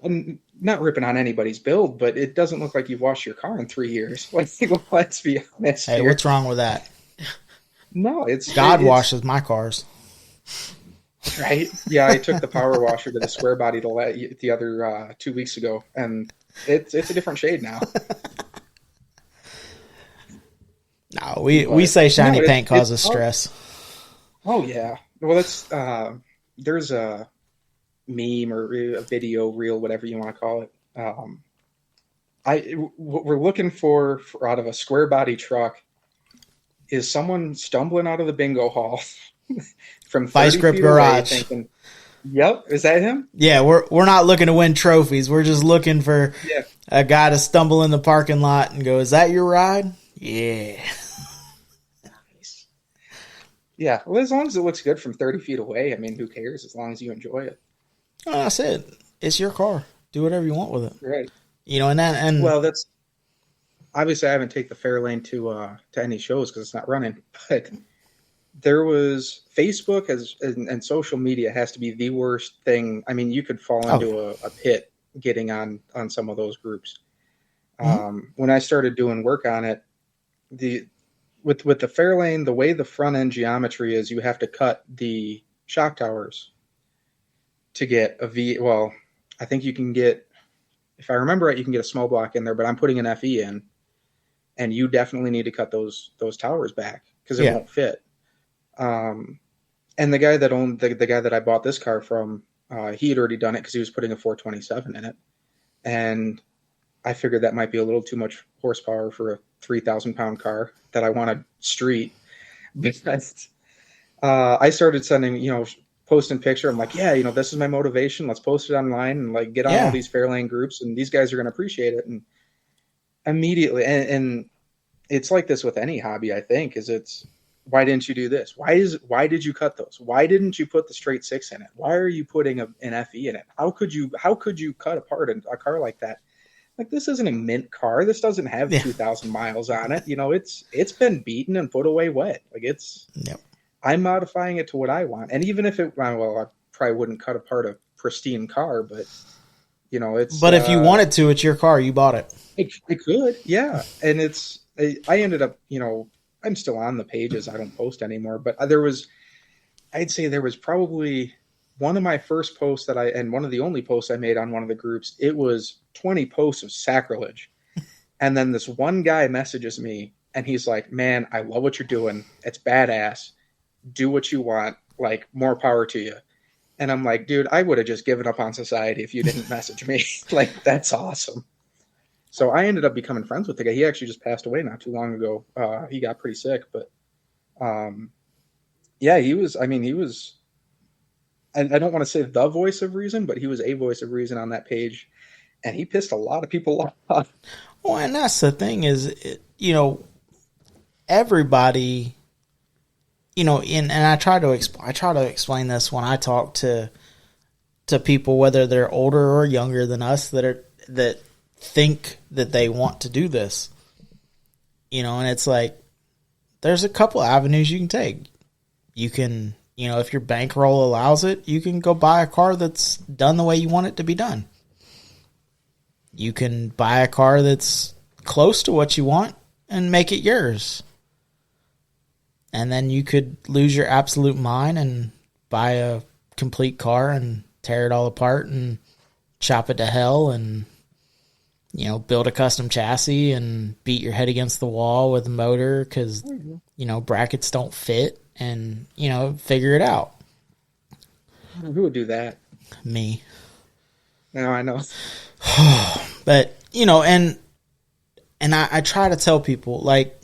I'm not ripping on anybody's build, but it doesn't look like you've washed your car in 3 years. Let's be honest. Hey, what's wrong with that? No, it's God washes my cars. Right? Yeah, I took the power washer to the square body the other 2 weeks ago, and it's a different shade now. No, we say shiny paint causes stress. Oh yeah. Well, meme or a video reel, whatever you want to call it. What we're looking for out of a square body truck is someone stumbling out of the bingo hall from 30 Vice Grip feet Garage. away thinking, yep, is that him? Yeah, we're not looking to win trophies. We're just looking for Yeah. a guy to stumble in the parking lot and go, "Is that your ride?" Yeah. Nice. Yeah, well, as long as it looks good from 30 feet away, I mean, who cares? As long as you enjoy it. Oh, that's it. It's your car. Do whatever you want with it. Right. And That's obviously I haven't taken the Fairlane to any shows because it's not running, but there was Facebook and social media has to be the worst thing. I mean, you could fall into a pit getting on some of those groups. When I started doing work on it, with the Fairlane, the way the front end geometry is, you have to cut the shock towers to get a V. Well, I think you can get, if I remember right, you can get a small block in there, but I'm putting an FE in, and you definitely need to cut those towers back because it won't fit. And the guy that owned the guy that I bought this car from, he had already done it because he was putting a 427 in it, and I figured that might be a little too much horsepower for a 3,000-pound car that I wanted street. Because I started sending, posting picture. I'm like, this is my motivation. Let's post it online and like get on all these Fairlane groups, and these guys are going to appreciate it. And immediately, and it's like this with any hobby, I think, it's why didn't you do this? Why did you cut those? Why didn't you put the straight six in it? Why are you putting an FE in it? How could you cut apart a car like that? Like, this isn't a mint car. This doesn't have 2,000 miles on it. It's been beaten and put away wet. Like, I'm modifying it to what I want. And even if I probably wouldn't cut apart a pristine car, but it's. But if you wanted to, it's your car. You bought it. It could, yeah. And I ended up, I'm still on the pages. I don't post anymore, but I'd say there was probably one of my first posts and one of the only posts I made on one of the groups. It was 20 posts of sacrilege. And then this one guy messages me and he's like, "Man, I love what you're doing. It's badass. Do what you want. Like, more power to you." And I'm like, dude, I would have just given up on society if you didn't message me. Like, that's awesome. So I ended up becoming friends with the guy. He actually just passed away not too long ago. He got pretty sick, but he was, I don't want to say the voice of reason, but he was a voice of reason on that page. And he pissed a lot of people off. Well, and that's the thing is, everybody, and I try to explain this when I talk to people, whether they're older or younger than us, that think that they want to do this, and it's like, there's a couple avenues you can take. You can, if your bankroll allows it, you can go buy a car that's done the way you want it to be done. You can buy a car that's close to what you want and make it yours. And then you could lose your absolute mind and buy a complete car and tear it all apart and chop it to hell and, build a custom chassis and beat your head against the wall with a motor because, brackets don't fit and, figure it out. Who would do that? Me. No, I know. But, and I try to tell people, like,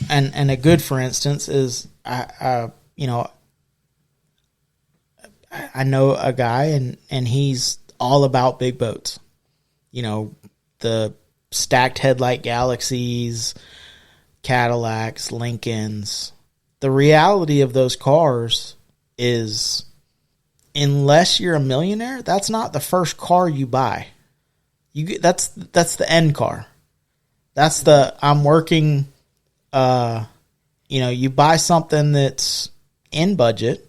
and a good, for instance, is, I know a guy and he's all about big boats. The stacked headlight Galaxies, Cadillacs, Lincolns. The reality of those cars is, unless you're a millionaire, that's not the first car you buy. That's the end car. That's the, I'm working, you buy something that's in budget,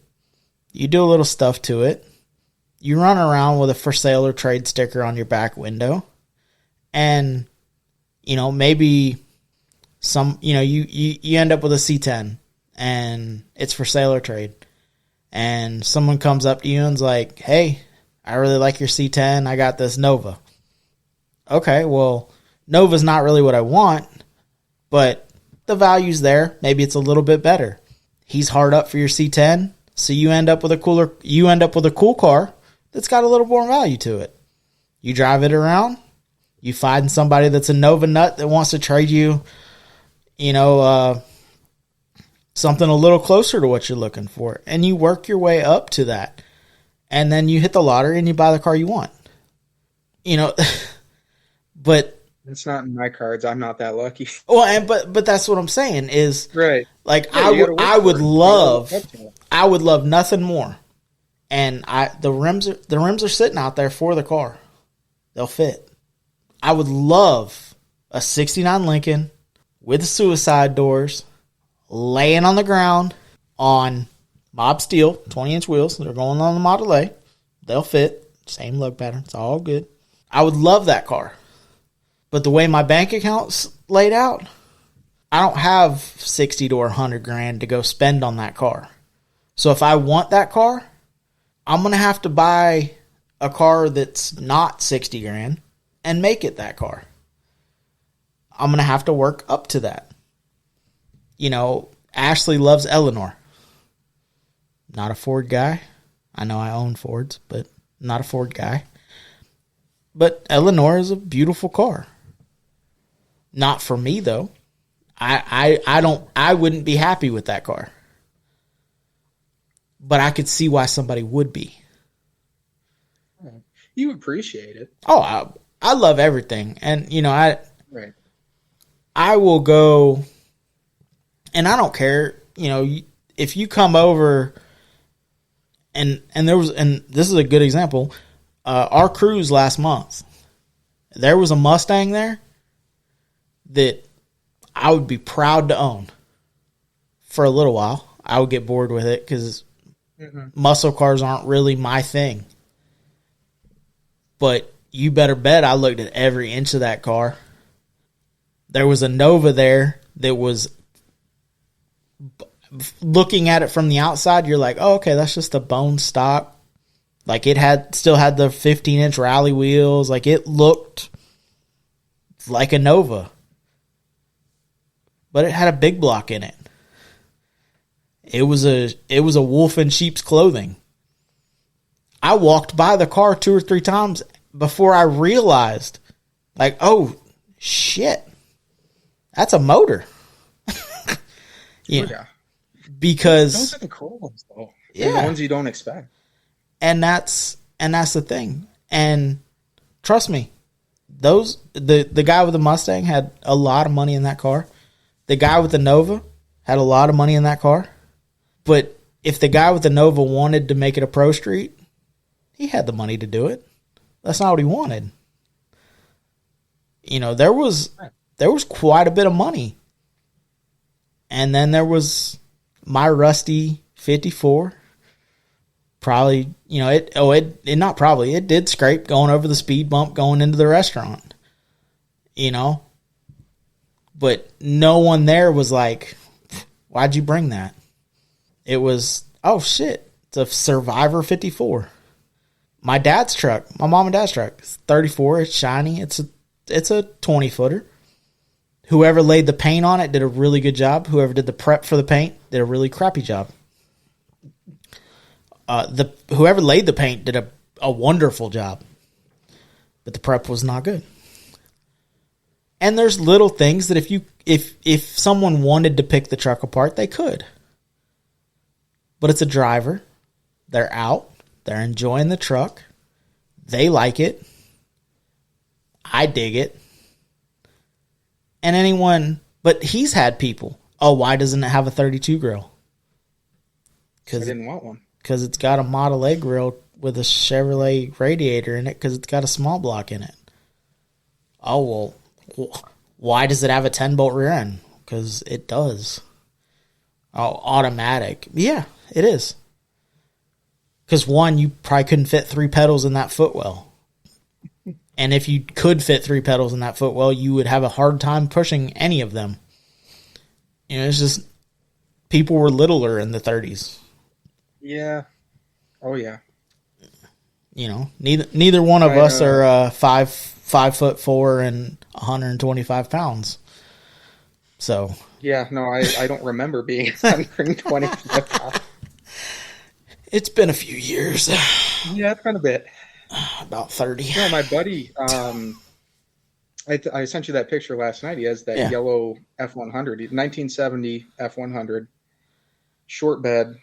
you do a little stuff to it, you run around with a for sale or trade sticker on your back window, and, maybe some, you end up with a C10 and it's for sale or trade. And someone comes up to you and's like, "Hey, I really like your C10. I got this Nova." Okay, well, Nova's not really what I want, but the value's there. Maybe it's a little bit better. He's hard up for your C10. So you end up with a cool car that's got a little more value to it. You drive it around, you find somebody that's a Nova nut that wants to trade you, something a little closer to what you're looking for, and you work your way up to that. And then you hit the lottery and you buy the car you want. But it's not in my cards. I'm not that lucky. Well, but that's what I'm saying is right. Like I would love nothing more. And the rims are sitting out there for the car. They'll fit. I would love a 69 Lincoln with suicide doors laying on the ground on Mob Steel 20-inch wheels. They're going on the Model A. They'll fit. Same look pattern. It's all good. I would love that car. But the way my bank account's laid out, I don't have 60 to 100 grand to go spend on that car. So if I want that car, I'm going to have to buy a car that's not 60 grand and make it that car. I'm going to have to work up to that. Ashley loves Eleanor. Not a Ford guy. I know I own Fords, but not a Ford guy. But Eleanor is a beautiful car. Not for me though. I wouldn't be happy with that car. But I could see why somebody would be. You appreciate it. Oh, I love everything. And right. I will go, and I don't care, if you come over and this is a good example, our cruise last month, there was a Mustang there that I would be proud to own for a little while. I would get bored with it because muscle cars aren't really my thing. But you better bet I looked at every inch of that car. There was a Nova there that was, looking at it from the outside, you're like, oh, okay, that's just a bone stock. Like it still had the 15-inch rally wheels. Like it looked like a Nova. But it had a big block in it. It was a wolf in sheep's clothing. I walked by the car 2 or 3 times before I realized, like, oh shit, that's a motor. Yeah. Because those are the cool ones though. Yeah. The ones you don't expect. And that's the thing. And trust me, the guy with the Mustang had a lot of money in that car. The guy with the Nova had a lot of money in that car. But if the guy with the Nova wanted to make it a pro street, he had the money to do it. That's not what he wanted. There was quite a bit of money. And then there was my rusty 54. Probably, it did scrape going over the speed bump going into the restaurant. But no one there was like, why'd you bring that? It was, oh shit, it's a Survivor 54. My dad's truck, my mom and dad's truck, it's 34, it's shiny, it's a 20-footer. Whoever laid the paint on it did a really good job. Whoever did the prep for the paint did a really crappy job. Whoever laid the paint did a wonderful job. But the prep was not good. And there's little things that if someone wanted to pick the truck apart, they could. But it's a driver. They're out. They're enjoying the truck. They like it. I dig it. And but he's had people, oh, why doesn't it have a 32 grill? I didn't want one. Because it's got a Model A grill with a Chevrolet radiator in it because it's got a small block in it. Oh, well, why does it have a 10-bolt rear end? Because it does. Oh, automatic. Yeah, it is. Because one, you probably couldn't fit 3 pedals in that footwell. And if you could fit 3 pedals in that footwell, you would have a hard time pushing any of them. It's just people were littler in the 30s. Yeah. Oh yeah. Neither one of us are 5'4" and 125 pounds. So. Yeah, no, I don't remember being 125 pounds. It's been a few years. Yeah, it's been a bit. About 30. No, my buddy, I sent you that picture last night. He has that yellow F100, 1970 F100, short bed,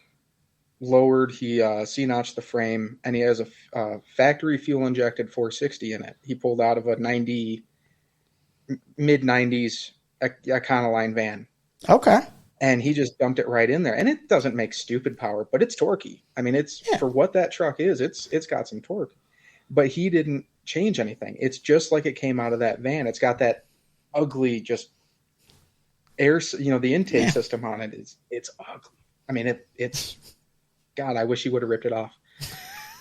lowered. He C-notched the frame, and he has a factory fuel-injected 460 in it. He pulled out of a mid-90s Econoline van. Okay. And he just dumped it right in there. And it doesn't make stupid power, but it's torquey. I mean, for what that truck is, it's got some torque. But he didn't change anything. It's just like it came out of that van. It's got that ugly just air, the intake system on it it's ugly. I mean, it's God, I wish he would have ripped it off.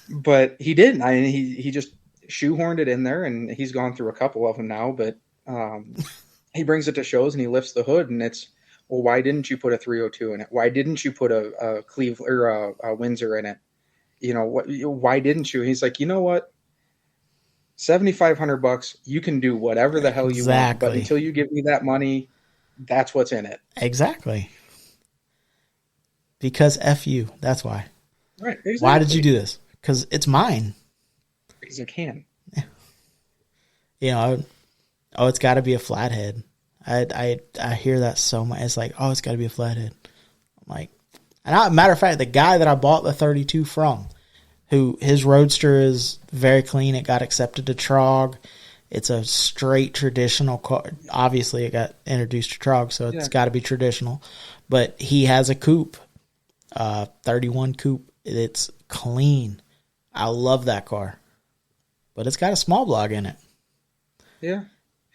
But he didn't. I mean, he just shoehorned it in there, and he's gone through a couple of them now. But he brings it to shows, and he lifts the hood, and it's, well, why didn't you put a 302 in it? Why didn't you put a Cleveland or a Windsor in it? Why didn't you? He's like, you know what? $7,500, you can do whatever the hell you want, but until you give me that money, that's what's in it. Exactly. Because F you. That's why. Right. Exactly. Why did you do this? Because it's mine. Because I can. Yeah. It's got to be a flathead. I hear that so much. It's like, it's got to be a flathead. I'm like, matter of fact, the guy that I bought the 32 from, who his Roadster is very clean. It got accepted to Trog. It's a straight traditional car. Obviously, it got introduced to Trog, so it's got to be traditional. But he has a coupe, 31 coupe. It's clean. I love that car. But it's got a small block in it. Yeah.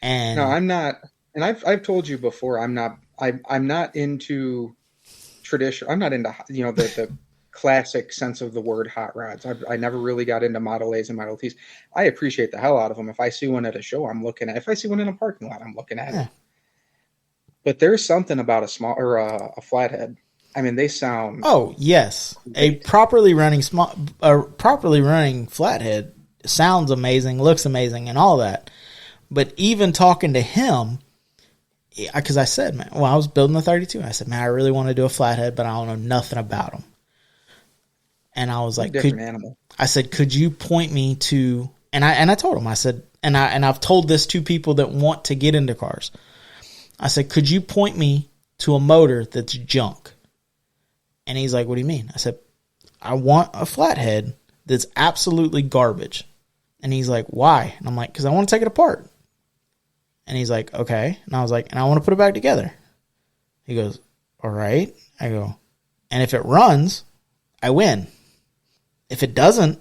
And no, I'm not. And I've told you before, I'm not into tradition. I'm not into the classic sense of the word hot rods. I never really got into Model A's and Model T's. I appreciate the hell out of them. If I see one at a show, I'm looking at it. If I see one in a parking lot, I'm looking at it. But there's something about a small or a flathead. I mean, they sound. Oh yes, great. A properly running flathead sounds amazing, looks amazing, and all that. But even talking to him, because I said, man, I was building the 32. I said, man, I really want to do a flathead, but I don't know nothing about them. And I was like, animal. I said, could you point me to, and I told him, I said, and I've told this to people that want to get into cars. I said, could you point me to a motor that's junk? And he's like, what do you mean? I said, I want a flathead that's absolutely garbage. And he's like, why? And I'm like, because I want to take it apart. And he's like, okay. And I was like, and I want to put it back together. He goes, all right. I go, and if it runs, I win. If it doesn't,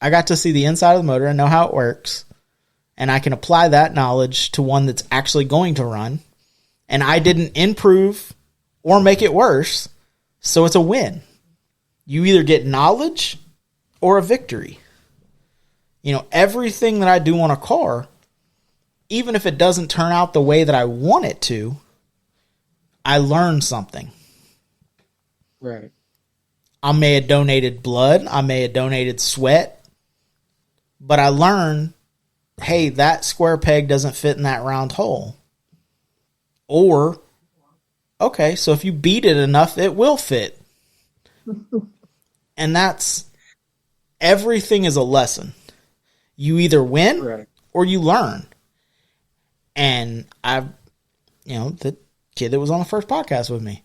I got to see the inside of the motor and know how it works. And I can apply that knowledge to one that's actually going to run. And I didn't improve or make it worse. So it's a win. You either get knowledge or a victory. Everything that I do on a car, even if it doesn't turn out the way that I want it to, I learn something. Right. I may have donated blood. I may have donated sweat. But I learned, hey, that square peg doesn't fit in that round hole. Or, okay, so if you beat it enough, it will fit. And everything is a lesson. You either win or you learn. And the kid that was on the first podcast with me,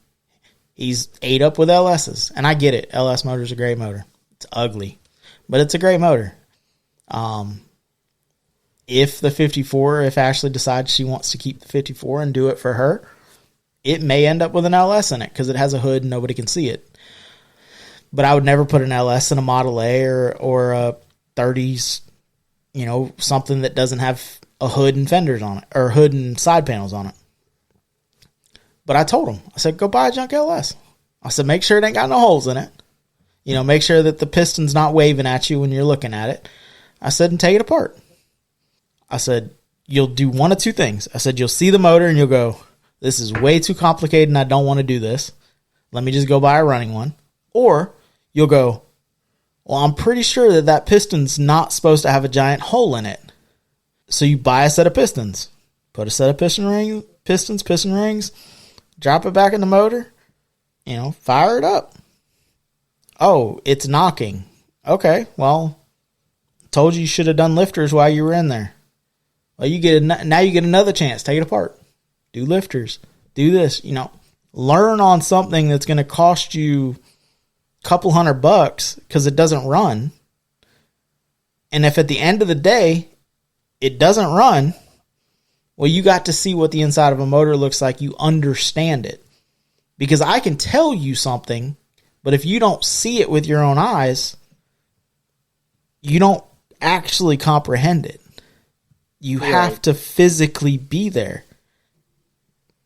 he's ate up with LSs. And I get it. LS motor's a great motor. It's ugly, but it's a great motor. If Ashley decides she wants to keep the 54 and do it for her, it may end up with an LS in it because it has a hood and nobody can see it. But I would never put an LS in a Model A or a 30s, something that doesn't have a hood and fenders on it, or hood and side panels on it. But I told him, I said, go buy a junk LS. I said, make sure it ain't got no holes in it. Make sure that the piston's not waving at you when you're looking at it. I said, and take it apart. I said, you'll do one of two things. I said, you'll see the motor and you'll go, this is way too complicated and I don't want to do this. Let me just go buy a running one. Or you'll go, well, I'm pretty sure that piston's not supposed to have a giant hole in it. So you buy a set of pistons, put a set of piston rings, drop it back in the motor, fire it up. Oh, it's knocking. Okay, well, told you should have done lifters while you were in there. Well, now you get another chance. Take it apart. Do lifters. Do this. Learn on something that's going to cost you a couple $100 because it doesn't run. And if at the end of the day it doesn't run, well, you got to see what the inside of a motor looks like. You understand it. Because I can tell you something, but if you don't see it with your own eyes, you don't actually comprehend it. You have to physically be there.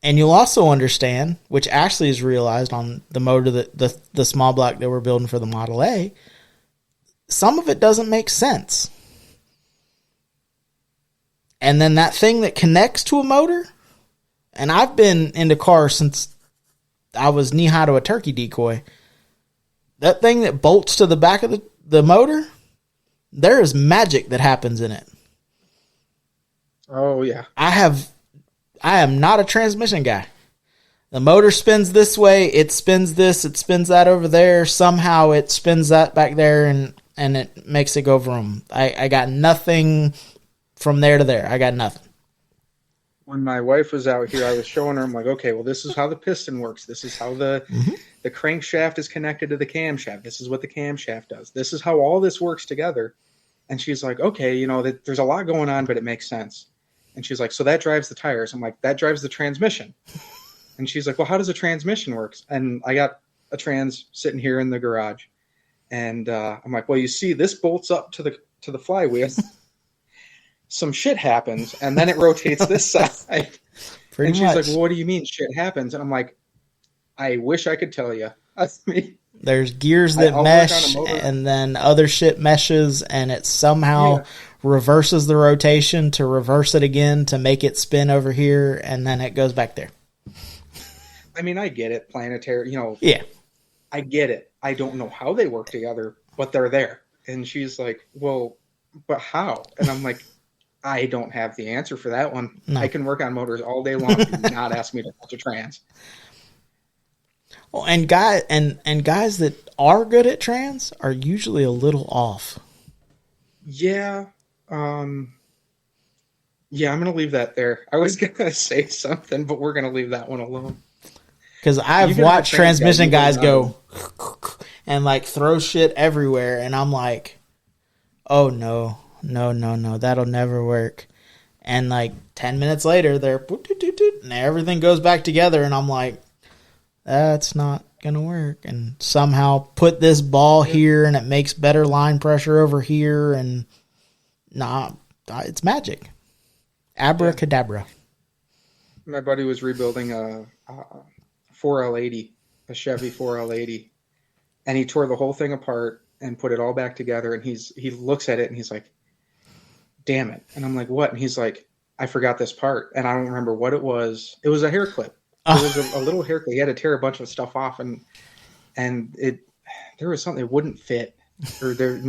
And you'll also understand, which Ashley has realized on the motor, the small block that we're building for the Model A, some of it doesn't make sense. And then that thing that connects to a motor, and I've been into cars since I was knee-high to a turkey decoy. That thing that bolts to the back of the motor, there is magic that happens in it. Oh, yeah. I am not a transmission guy. The motor spins this way, it spins this, it spins that over there. Somehow it spins that back there, and it makes it go vroom. I got nothing from there to there. I got nothing. When my wife was out here, I was showing her, I'm like, okay, well, this is how the piston works. This is how the crankshaft is connected to the camshaft. This is what the camshaft does. This is how all this works together. And she's like, okay, there's a lot going on, but it makes sense. And she's like, so that drives the tires. I'm like, that drives the transmission. And she's like, well, how does the transmission work? And I got a trans sitting here in the garage. And I'm like, well, you see, this bolts up to the flywheel. Some shit happens, and then it rotates this side. Pretty and she's much. like, well, what do you mean shit happens? And I'm like, I wish I could tell you. There's gears that mesh, and then other shit meshes, and it somehow reverses the rotation to reverse it again to make it spin over here, and then it goes back there. I mean, I get it, planetary, Yeah. I get it. I don't know how they work together, but they're there. And she's like, well, but how? And I'm like, I don't have the answer for that one. No. I can work on motors all day long. Do not ask me to touch a trans. Well, and guys that are good at trans are usually a little off. Yeah. I'm going to leave that there. I was going to say something, but we're going to leave that one alone. Because I've watched transmission guys go and like throw shit everywhere, and I'm like, oh no, that'll never work. And like 10 minutes later, they're and everything goes back together, and I'm like, that's not gonna work. And somehow put this ball here, and it makes better line pressure over here, and it's magic. Abracadabra. My buddy was rebuilding a 4L80, a Chevy 4L80, and he tore the whole thing apart and put it all back together. And he looks at it and he's like, damn it. And I'm like, what? And he's like, I forgot this part. And I don't remember what it was. It was a hair clip. It was a little hair clip. He had to tear a bunch of stuff off, and there was something that wouldn't fit, or there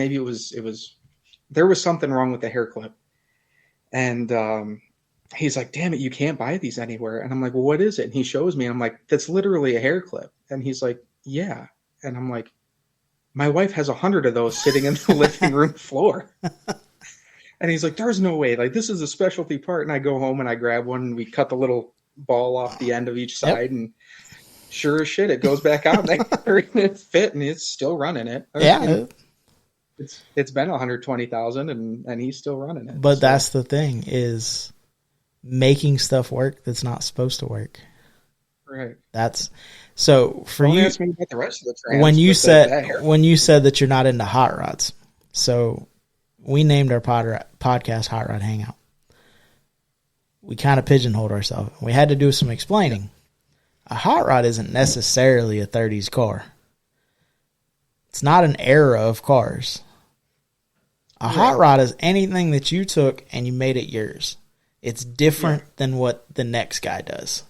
was something wrong with the hair clip. And he's like, damn it, you can't buy these anywhere. And I'm like, well, what is it? And he shows me, and I'm like, that's literally a hair clip. And he's like, yeah. And I'm like, my wife has 100 of those sitting in the living room floor. And he's like, there's no way. Like, this is a specialty part. And I go home and I grab one, and we cut the little ball off the end of each side. Yep. And sure as shit, it goes back out and it fit, and it's still running it. Yeah. It's been 120,000 and he's still running it. But that's the thing, is making stuff work that's not supposed to work. Right. That's so for Don't you. Ask me about the rest of the trans, when you said that you're not into hot rods, so we named our podcast Hot Rod Hangout. We kind of pigeonholed ourselves. We had to do some explaining. A hot rod isn't necessarily a 30s car. It's not an era of cars. A hot rod is anything that you took and you made it yours. It's different than what the next guy does.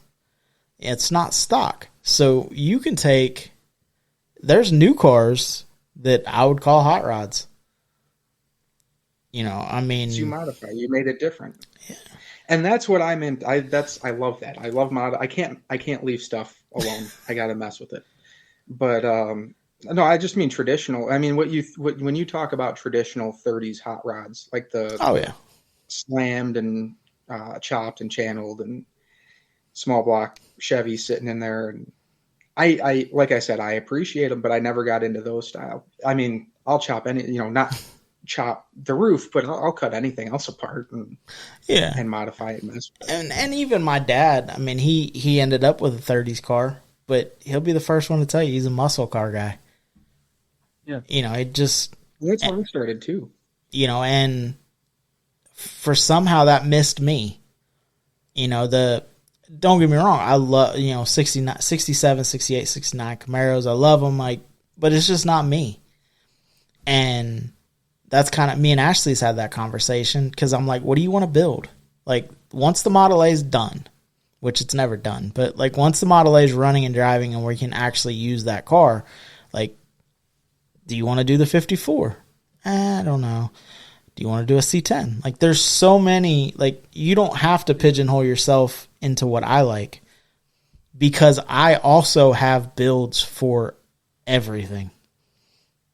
It's not stock. So you can take, there's new cars that I would call hot rods. You modify. You made it different. Yeah. And that's what I meant. I love that. I love mod. I can't leave stuff alone. I got to mess with it. But No, I just mean traditional. I mean, when you talk about traditional 30s hot rods, like the Oh yeah. slammed and chopped and channeled and small block Chevy sitting in there, and I like I said, I appreciate them, but I never got into those style. I mean, I'll chop any, not chop the roof, but I'll cut anything else apart Yeah. and modify it. And mess with it. And even my dad, I mean, he ended up with a 30s car, but he'll be the first one to tell you he's a muscle car guy. Yeah. It just, That's where I started too. And for somehow that missed me. Don't get me wrong, I love, 69, 67, 68, 69 Camaros. I love them, but it's just not me. And that's kind of, me and Ashley's had that conversation because I'm like, what do you want to build? Like, once the Model A is done, which it's never done, but like once the Model A is running and driving and we can actually use that car, like, do you want to do the 54? I don't know. Do you want to do a C10? Like, there's so many, like, you don't have to pigeonhole yourself into what I like because I also have builds for everything.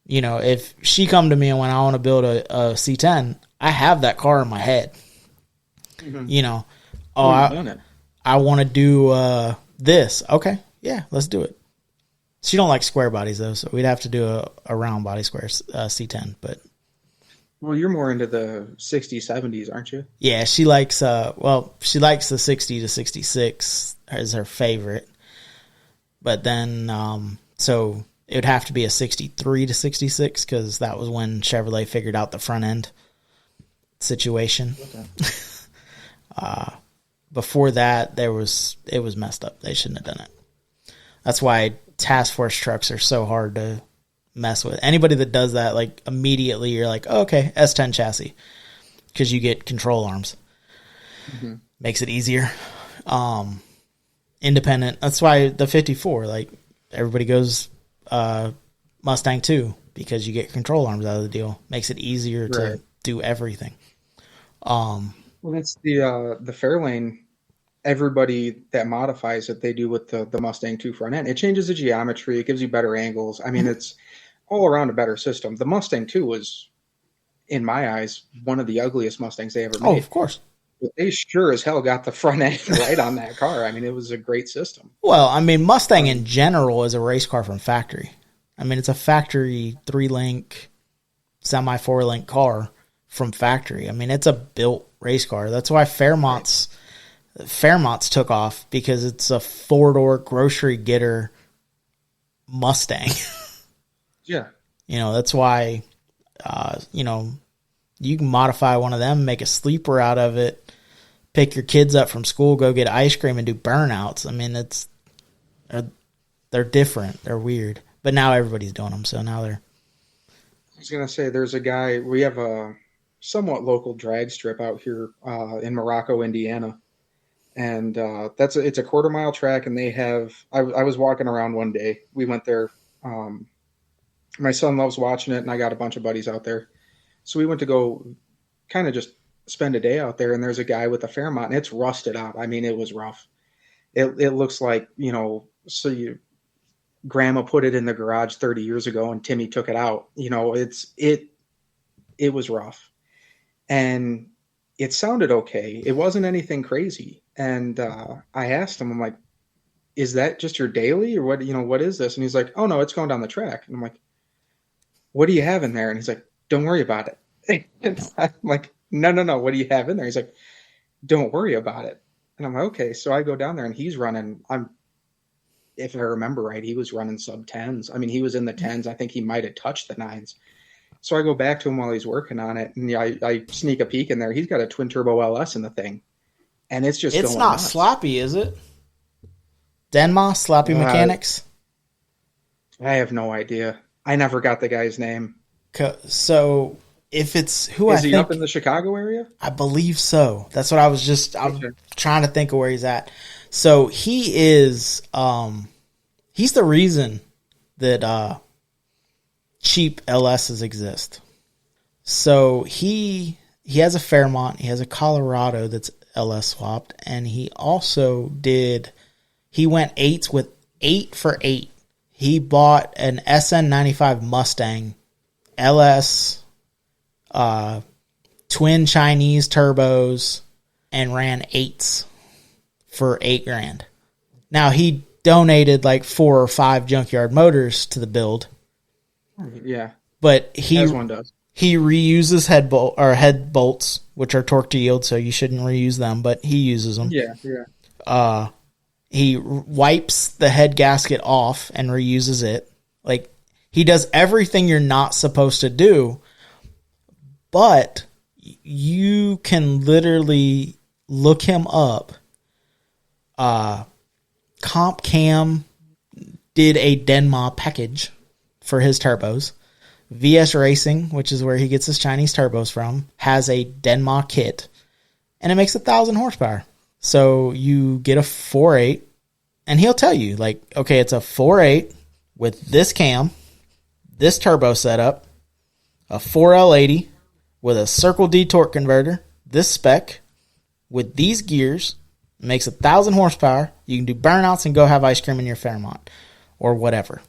If she come to me and when I want to build a C10, I have that car in my head. Mm-hmm. I want to do this. Okay, yeah, let's do it. She don't like square bodies though, so we'd have to do a round body square C10. But well, you're more into the 60s, 70s, aren't you? Yeah, she likes she likes the 60 to 66 as her favorite. But then so it would have to be a 63 to 66 because that was when Chevrolet figured out the front end situation. Okay. Before that, it was messed up. They shouldn't have done it. That's why task force trucks are so hard to mess with. Anybody that does that, like, immediately you're like, oh, okay, S10 chassis, because you get control arms. Mm-hmm. Makes it easier. Independent. That's why the 54, like, everybody goes Mustang 2 because you get control arms out of the deal. Makes it easier to do everything. Well, that's the Fairlane. Everybody that modifies it, they do with the Mustang 2 front end. It changes the geometry. It gives you better angles. I mean, it's all around a better system. The Mustang 2 was, in my eyes, one of the ugliest Mustangs they ever made. Oh, of course. But they sure as hell got the front end right on that car. I mean, it was a great system. Well, I mean, Mustang in general is a race car from factory. I mean, it's a factory 3-link, semi 4-link car from factory. I mean, it's a built race car. That's why Fairmont's took off, because it's a 4-door grocery getter Mustang. Yeah. That's why, you can modify one of them, make a sleeper out of it, pick your kids up from school, go get ice cream and do burnouts. I mean, they're different. They're weird. But now everybody's doing them, so now they're... I was going to say, there's a guy, we have a somewhat local drag strip out here in Morocco, Indiana. And it's a 1/4-mile track, and they have... I was walking around one day. We went there. My son loves watching it, and I got a bunch of buddies out there. So we went to go kind of just spend a day out there, and there's a guy with a Fairmont, and it's rusted out. I mean, it was rough. It looks like, Grandma put it in the garage 30 years ago, and Timmy took it out. It was rough. And it sounded okay. It wasn't anything crazy. And I asked him, I'm like, is that just your daily, or what is this? And he's like, oh no, it's going down the track. And I'm like, what do you have in there? And he's like, don't worry about it. And I'm like, no, what do you have in there? He's like, don't worry about it. And I'm like, okay. So I go down there, and he's running, if I remember right, he was running sub 10s. I mean, he was in the 10s. I think he might have touched the 9s. So I go back to him while he's working on it, and I sneak a peek in there. He's got a twin turbo LS in the thing, and it's just it's going not nuts. sloppy, is it? Denma, Sloppy Mechanics? I have no idea. I never got the guy's name. So if it's who is I he think, up in the Chicago area? I believe so. That's what I was I'm trying to think of where he's at. So he is he's the reason that cheap LSs exist. So he has a Fairmont, he has a Colorado that's LS swapped, and he also went 8 for 8. he bought an SN95 Mustang LS, twin Chinese turbos, and ran 8s for $8,000. Now, he donated like 4 or 5 junkyard motors to the build. Yeah. But As one does. He reuses head bolts, which are torque to yield, so you shouldn't reuse them, but he uses them. Yeah. He wipes the head gasket off and reuses it. Like, he does everything you're not supposed to do, but you can literally look him up. Comp Cam did a Denma package for his turbos. VS Racing, which is where he gets his Chinese turbos from, has a Denma kit, and it makes 1,000 horsepower. So you get a 4.8, and he'll tell you, like, okay, it's a 4.8 with this cam, this turbo setup, a 4L80 with a Circle D torque converter, this spec, with these gears, makes 1,000 horsepower. You can do burnouts and go have ice cream in your Fairmont or whatever.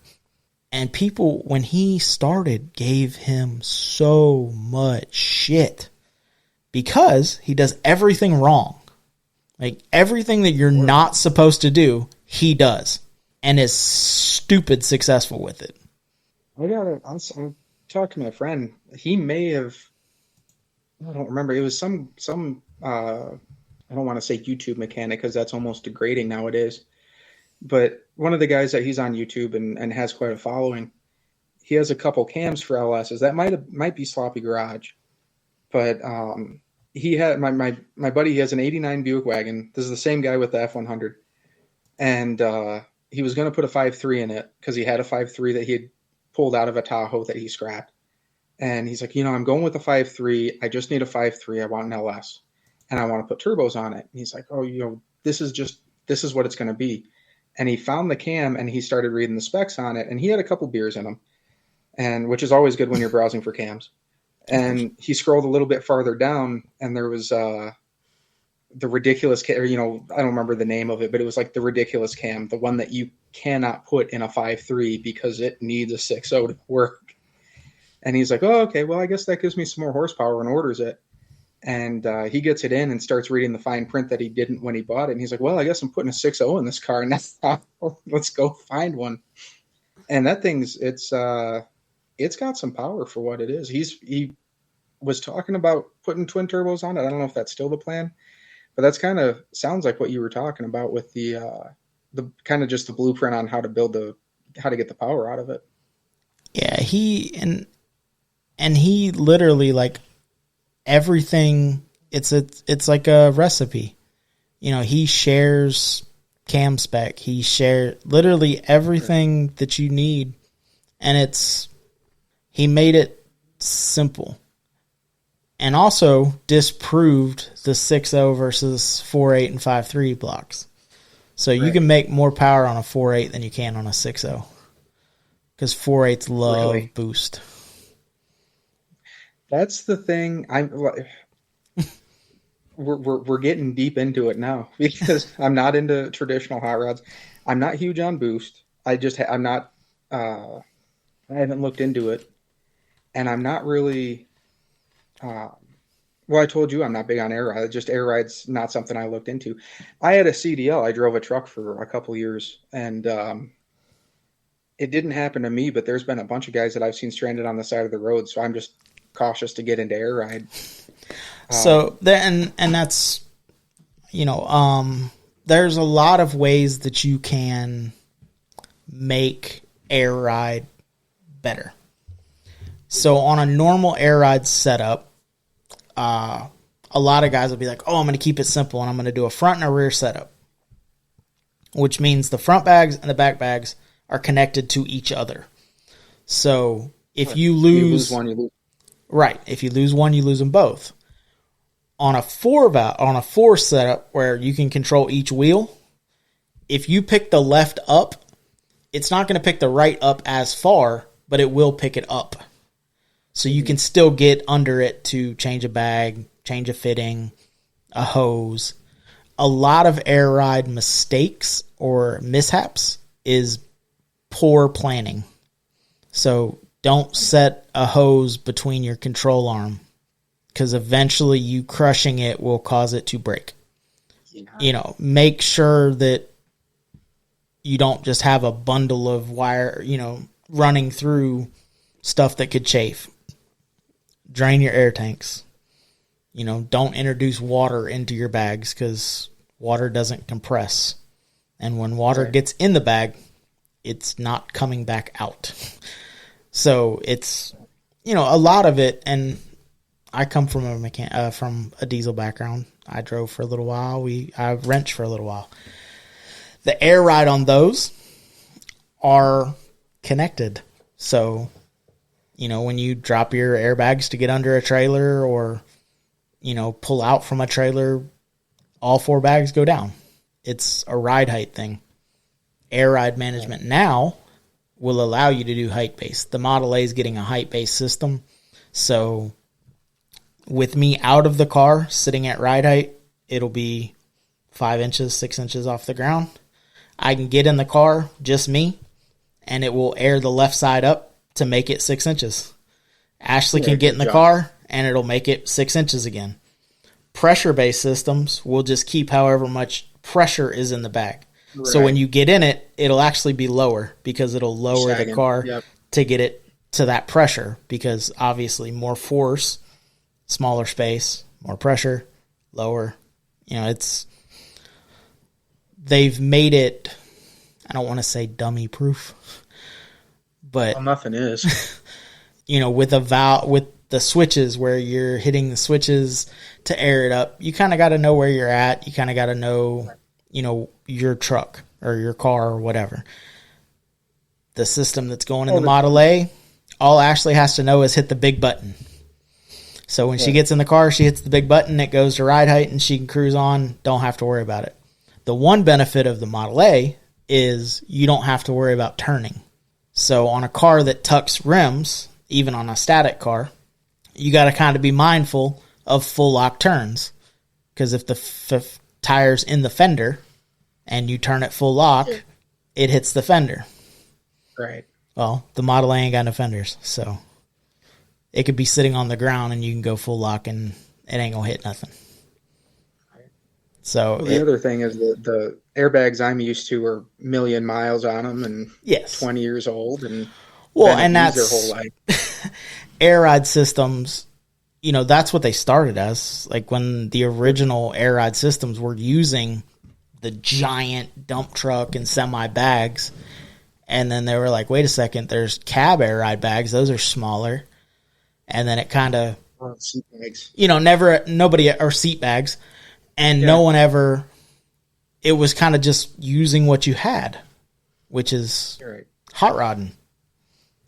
And people, when he started, gave him so much shit because he does everything wrong. Like, everything that you're not supposed to do, he does, and is stupid successful with it. I'll talk to my friend. He may have, I don't remember. It was some I don't want to say YouTube mechanic because that's almost degrading nowadays. But one of the guys that he's on YouTube and has quite a following, he has a couple cams for LSs. That might be Sloppy Garage. But he had my buddy, he has an 89 Buick wagon. This is the same guy with the F100. And he was going to put a 5.3 in it because he had a 5.3 that he had pulled out of a Tahoe that he scrapped. And he's like, I'm going with a 5.3. I just need a 5.3. I want an LS. And I want to put turbos on it. And he's like, this is what it's going to be. And he found the cam and he started reading the specs on it. And he had a couple beers in him, and which is always good when you're browsing for cams. And he scrolled a little bit farther down, and there was the ridiculous cam, I don't remember the name of it, but it was like the ridiculous cam, the one that you cannot put in a 5.3 because it needs a 6.0 to work. And he's like, oh, okay, well, I guess that gives me some more horsepower, and orders it. And he gets it in and starts reading the fine print that he didn't when he bought it. And he's like, well, I guess I'm putting a 6.0 in this car, and that's let's go find one. And that it's got some power for what it is. He was talking about putting twin turbos on it. I don't know if that's still the plan, but that's kind of sounds like what you were talking about with the kind of just the blueprint on how to get the power out of it. Yeah, he literally, like, everything, it's like a recipe. He shares cam spec. He shares literally everything that you need, and he made it simple. And also disproved the 6.0 versus 4.8 and 5.3 blocks. So you can make more power on a 4.8 than you can on a 6.0. Because 4.8s love boost. That's the thing. We're getting deep into it now because I'm not into traditional hot rods. I'm not huge on boost. I haven't looked into it, and I'm not really. Well, I told you I'm not big on air ride. Just air ride's not something I looked into. I had a CDL. I drove a truck for a couple years, and it didn't happen to me. But there's been a bunch of guys that I've seen stranded on the side of the road. So I'm just cautious to get into air ride. So then, and that's, there's a lot of ways that you can make air ride better. So on a normal air ride setup, a lot of guys will be like, oh, I'm going to keep it simple and I'm going to do a front and a rear setup, which means the front bags and the back bags are connected to each other. So if you lose one, you lose. Right. If you lose one, you lose them both. On a four setup where you can control each wheel, if you pick the left up, it's not going to pick the right up as far, but it will pick it up. So you can still get under it to change a bag, change a fitting, a hose. A lot of air ride mistakes or mishaps is poor planning. So don't set a hose between your control arm, because eventually you crushing it will cause it to break. Yeah. Make sure that you don't just have a bundle of wire, running through stuff that could chafe. Drain your air tanks. Don't introduce water into your bags, because water doesn't compress. And when water gets in the bag, it's not coming back out. So it's, a lot of it, and I come from from a diesel background. I drove for a little while. I wrenched for a little while. The air ride on those are connected. So, when you drop your airbags to get under a trailer or, pull out from a trailer, all 4 bags go down. It's a ride height thing. Air ride management now will allow you to do height-based. The Model A is getting a height-based system. So with me out of the car, sitting at ride height, it'll be 5 inches, 6 inches off the ground. I can get in the car, just me, and it will air the left side up to make it 6 inches. Ashley can get in the car, and it'll make it 6 inches again. Pressure-based systems will just keep however much pressure is in the bag. Right. So when you get in it, it'll actually be lower, because it'll lower the car to get it to that pressure, because obviously more force, smaller space, more pressure, lower. They've made it, I don't want to say dummy proof, but nothing is. With the switches, where you're hitting the switches to air it up, you kind of got to know where you're at. You kind of got to know, your truck or your car or whatever. The system that's going in the Model A, all Ashley has to know is hit the big button. So when she gets in the car, she hits the big button, it goes to ride height, and she can cruise on, don't have to worry about it. The one benefit of the Model A is you don't have to worry about turning. So on a car that tucks rims, even on a static car, you got to kind of be mindful of full lock turns, because if the tire's in the fender and you turn it full lock, it hits the fender. Right. Well, the Model A ain't got no fenders, so it could be sitting on the ground and you can go full lock and it ain't gonna hit nothing. So the other thing is the airbags I'm used to are million miles on them and 20 years old, and that's their whole life. Air ride systems. That's what they started as. Like when the original air ride systems were using the giant dump truck and semi bags, and then they were like, wait a second, there's cab air ride bags. Those are smaller. And then it kind of, seat bags. Nobody, or seat bags. And no one ever, it was kind of just using what you had, which is hot rodding.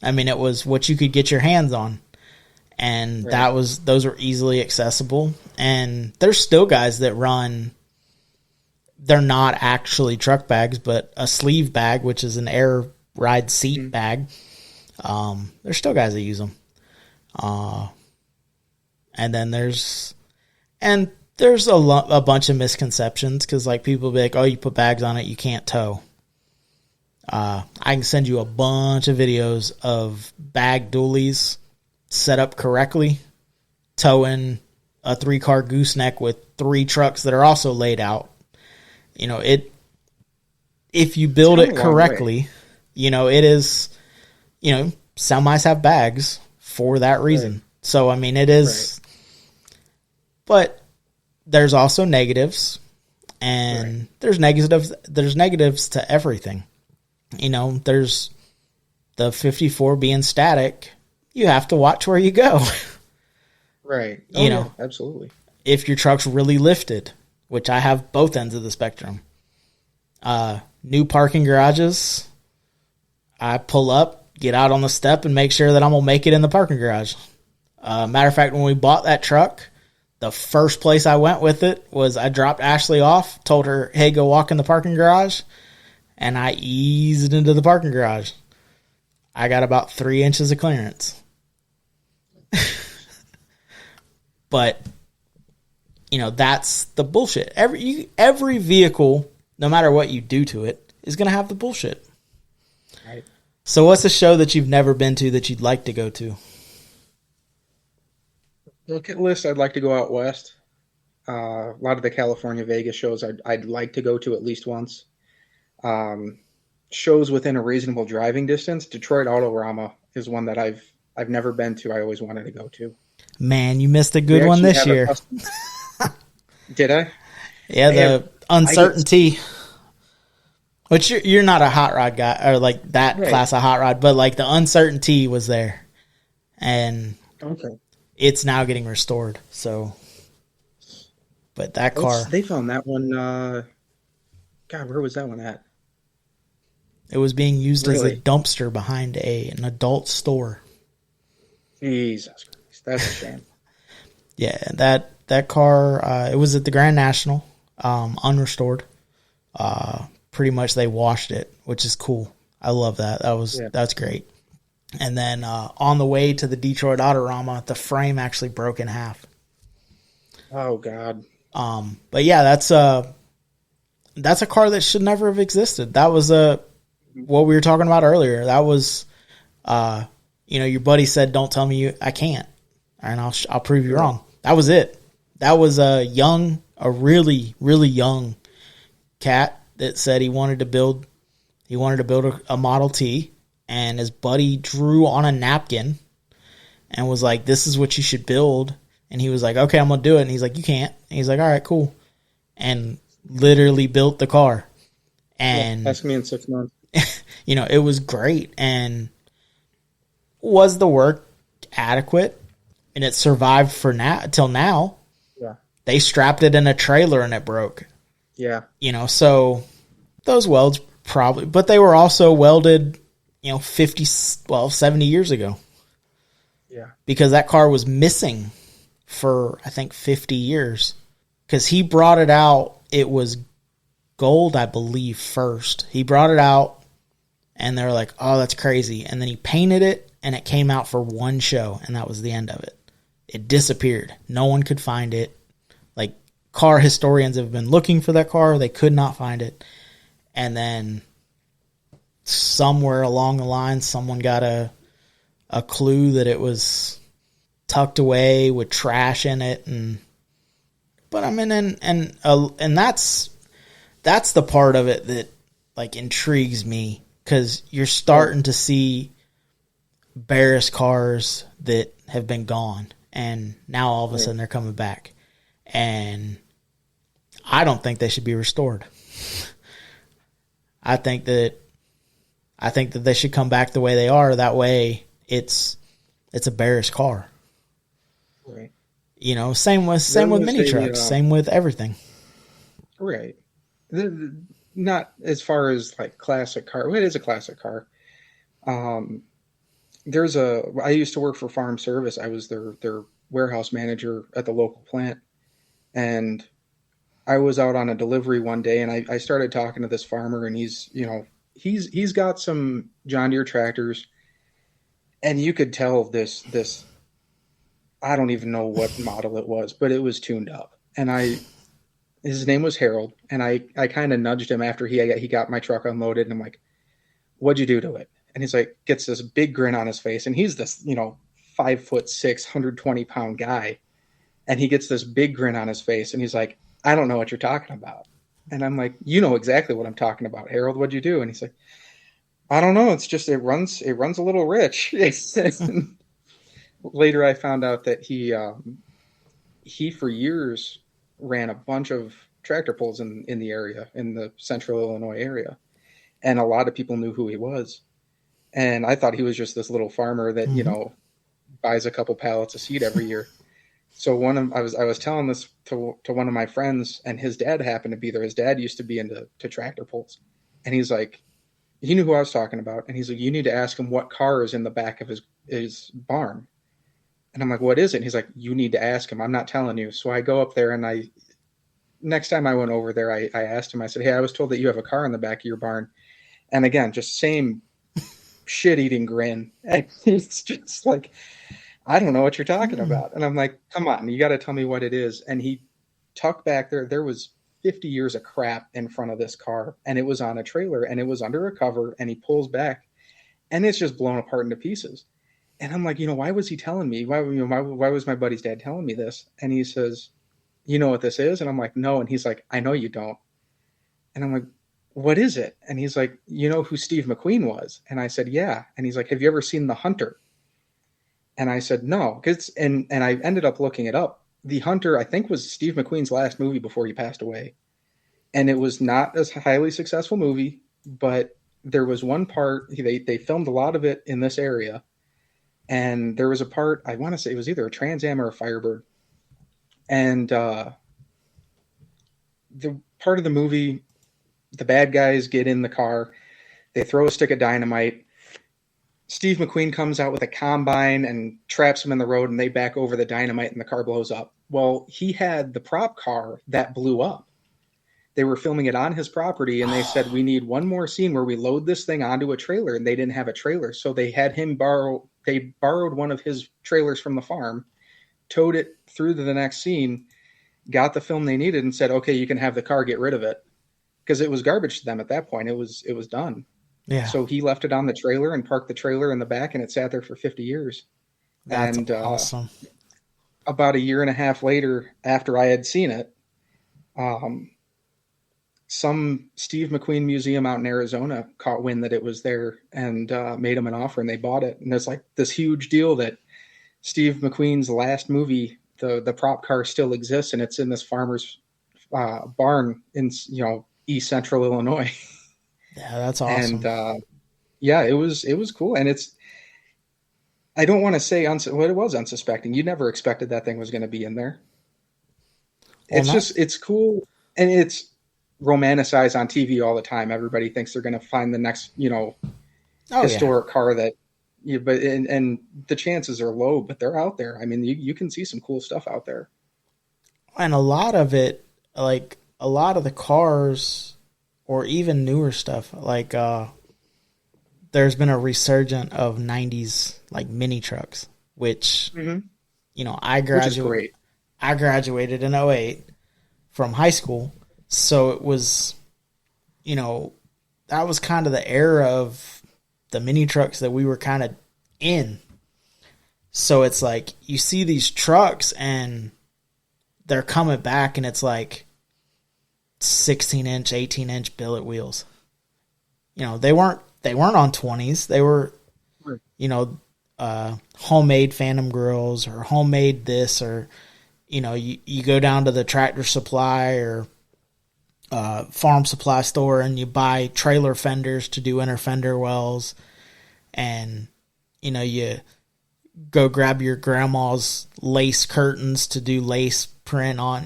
I mean, it was what you could get your hands on. And those were easily accessible. And there's still guys that run, they're not actually truck bags, but a sleeve bag, which is an air ride seat bag. There's still guys that use them. And then there's a bunch of misconceptions, because like people be like, oh, you put bags on it, you can't tow. I can send you a bunch of videos of bag dualies set up correctly, towing a 3-car gooseneck with 3 trucks that are also laid out. If you build it correctly, it is, semis have bags for that reason. Right. So, I mean, it is, but there's also negatives, and there's negatives to everything. There's the 54 being static. You have to watch where you go. Right. Absolutely. If your truck's really lifted, which I have both ends of the spectrum. New parking garages, I pull up, get out on the step, and make sure that I'm going to make it in the parking garage. Matter of fact, when we bought that truck, the first place I went with it was I dropped Ashley off, told her, hey, go walk in the parking garage, and I eased into the parking garage. I got about 3 inches of clearance. But, that's the bullshit. Every vehicle, no matter what you do to it, is going to have the bullshit. Right. So what's a show that you've never been to that you'd like to go to? Bucket list, I'd like to go out west. A lot of the California Vegas shows I'd like to go to at least once. Um, Shows within a reasonable driving distance. Detroit Autorama is one that I've never been to. I always wanted to go to. Man, you missed a We good one actually this have a year. custom. Did I? Yeah, the Man, uncertainty. Which you're not a hot rod guy or like that Right. class of hot rod, but like the uncertainty was there, and Okay. it's now getting restored. So, but that car, They found that one. God, where was that one at? it was being used as a Really? dumpster behind an adult store. Jesus Christ, that's a shame. Yeah, that car, it was at the Grand National, unrestored. Pretty much they washed it, which is cool. I love that. That's great. And then on the way to the Detroit Autorama, the frame actually broke in half. Oh God. But yeah, that's a car that should never have existed. That was what we were talking about earlier. That was, your buddy said, "Don't tell me I can't," and I'll prove you wrong. That was it. That was a really, really young cat that said he wanted to build a Model T, and his buddy drew on a napkin and was like, "This is what you should build." And he was like, "Okay, I'm gonna do it." And he's like, "You can't." And he's like, "All right, cool." And literally built the car. And Ask me in 6 months. it was great. And was the work adequate? And it survived for now till now. Yeah. They strapped it in a trailer and it broke. Yeah. So those welds probably, but they were also welded, 70 years ago. Yeah. Because that car was missing for, I think, 50 years. Because he brought it out, it was gold, I believe, first. He brought it out, and they were like, "Oh, that's crazy." And then he painted it, and it came out for one show, and that was the end of it. It disappeared. No one could find it. Like, car historians have been looking for that car. They could not find it. And then somewhere along the line, someone got a clue that it was tucked away with trash in it. But I mean, and that's the part of it that like intrigues me, because you're starting to see Barris cars that have been gone, and now all of a sudden they're coming back, and I don't think they should be restored. I think that they should come back the way they are. That way, it's a Barris car. Right. Same with mini trucks, same with everything. Right. Not as far as like classic car. It is a classic car. I used to work for Farm Service. I was their warehouse manager at the local plant, and I was out on a delivery one day, and I started talking to this farmer, and he's got some John Deere tractors, and you could tell this I don't even know what model it was, but it was tuned up. And his name was Harold, and I kind of nudged him after he got my truck unloaded, and I'm like, "What'd you do to it?" And he's like, gets this big grin on his face, and he's this 5'6", 120-pound guy, and he gets this big grin on his face, and he's like, "I don't know what you're talking about." And I'm like, "You know exactly what I'm talking about, Harold. What'd you do?" And he's like, "I don't know. It's just it runs a little rich." Later, I found out that he for years ran a bunch of tractor pulls in the area, in the central Illinois area, and a lot of people knew who he was. And I thought he was just this little farmer that buys a couple pallets of seed every year. So I was telling this to one of my friends, and his dad happened to be there. His dad used to be into tractor pulls, and he's like, he knew who I was talking about, and he's like, "You need to ask him what car is in the back of his barn." And I'm like, "What is it?" And he's like, "You need to ask him. I'm not telling you." So I go up there, and next time I went over there, I asked him, I said, "Hey, I was told that you have a car in the back of your barn." And again, just same shit-eating grin. And it's just like, "I don't know what you're talking about." And I'm like, "Come on, you got to tell me what it is." And he tucked back there was 50 years of crap in front of this car, and it was on a trailer, and it was under a cover, and he pulls back, and it's just blown apart into pieces. And I'm like, why was he telling me? Why was my buddy's dad telling me this? And he says, you know what this is? And I'm like, no. And he's like, I know you don't. And I'm like, what is it? And he's like, you know who Steve McQueen was? And I said, yeah. And he's like, have you ever seen The Hunter? And I said, no. And I ended up looking it up. The Hunter, I think, was Steve McQueen's last movie before he passed away. And it was not a highly successful movie, but there was one part, they filmed a lot of it in this area. And there was a part, I want to say it was either a Trans Am or a Firebird. And the part of the movie, the bad guys get in the car, they throw a stick of dynamite. Steve McQueen comes out with a combine and traps him in the road, and they back over the dynamite and the car blows up. Well, he had the prop car that blew up. They were filming it on his property, and they said, we need one more scene where we load this thing onto a trailer, and they didn't have a trailer. So they had him borrowed one of his trailers from the farm, towed it through to the next scene, got the film they needed, and said, okay, you can have the car, get rid of it. Because it was garbage to them at that point. It was done. Yeah. So he left it on the trailer and parked the trailer in the back, and it sat there for 50 years. That's and awesome. About a year and a half later, after I had seen it, some Steve McQueen museum out in Arizona caught wind that it was there and made him an offer, and they bought it. And it's like this huge deal that Steve McQueen's last movie, the prop car still exists, and it's in this farmer's barn in East Central Illinois. Yeah, that's awesome. And yeah, it was cool. And I don't want to say it was unsuspecting. You never expected that thing was going to be in there. Well, it's cool, and it's romanticized on TV all the time. Everybody thinks they're going to find the next, historic car that, and the chances are low, but they're out there. I mean, you can see some cool stuff out there. And a lot of it, like a lot of the cars, or even newer stuff, like there's been a resurgence of 90s like mini trucks, which I graduated in 08 from high school. So it was, that was kind of the era of the mini trucks that we were kind of in. So it's like you see these trucks and they're coming back, and it's like 16-inch, 18-inch billet wheels. They weren't on 20s. They were, homemade Phantom grills or homemade this, or, you go down to the Tractor Supply or farm supply store and you buy trailer fenders to do inner fender wells, and, you go grab your grandma's lace curtains to do lace print on,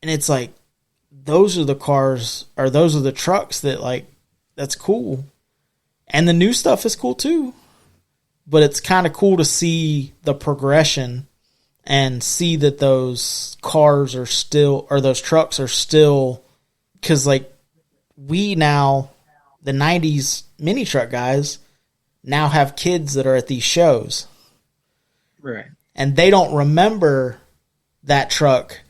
and it's like, those are the cars, or those are the trucks that, like, that's cool. And the new stuff is cool too. But it's kind of cool to see the progression and see that those cars are still, or those trucks are still, because, like, we now, the 90s mini truck guys, now have kids that are at these shows. Right. And they don't remember that truck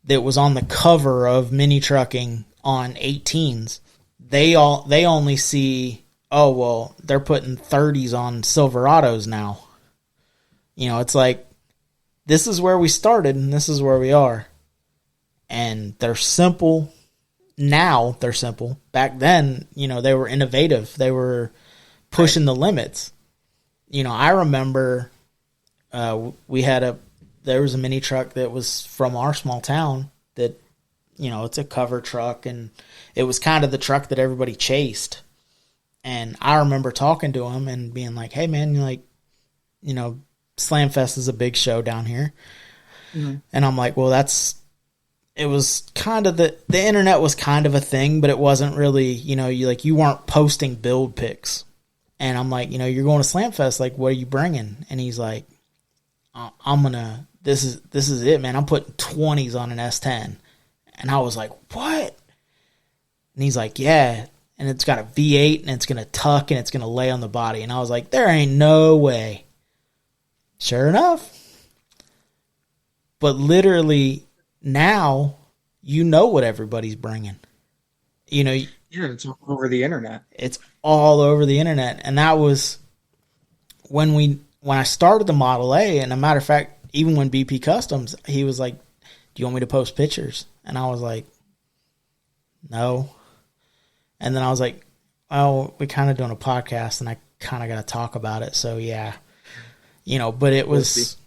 that was on the cover of Mini Trucking on 18s. They only see, oh, well, they're putting 30s on Silverados now. It's like, this is where we started and this is where we are. And they're simple. Now they're simple. Back then, they were innovative. They were pushing the limits. I remember there was a mini truck that was from our small town that, it's a cover truck, and it was kind of the truck that everybody chased. And I remember talking to him and being like, hey man, Slam Fest is a big show down here. Mm-hmm. And I'm like, well, it was kind of the internet was kind of a thing, but it wasn't really, you weren't posting build pics. And I'm like, you're going to Slam Fest, like, what are you bringing? And he's like, this is it, man. I'm putting 20s on an S10. And I was like, what? And he's like, yeah. And it's got a V8 and it's going to tuck and it's going to lay on the body. And I was like, there ain't no way. Sure enough. But literally now, what everybody's bringing. Yeah, it's all over the internet. It's all over the internet. And that was when I started the Model A, and a matter of fact, even when BP Customs, he was like, "Do you want me to post pictures?" And I was like, "No." And then I was like, "Well, we're kind of doing a podcast, and I kind of got to talk about it." So yeah, but it was,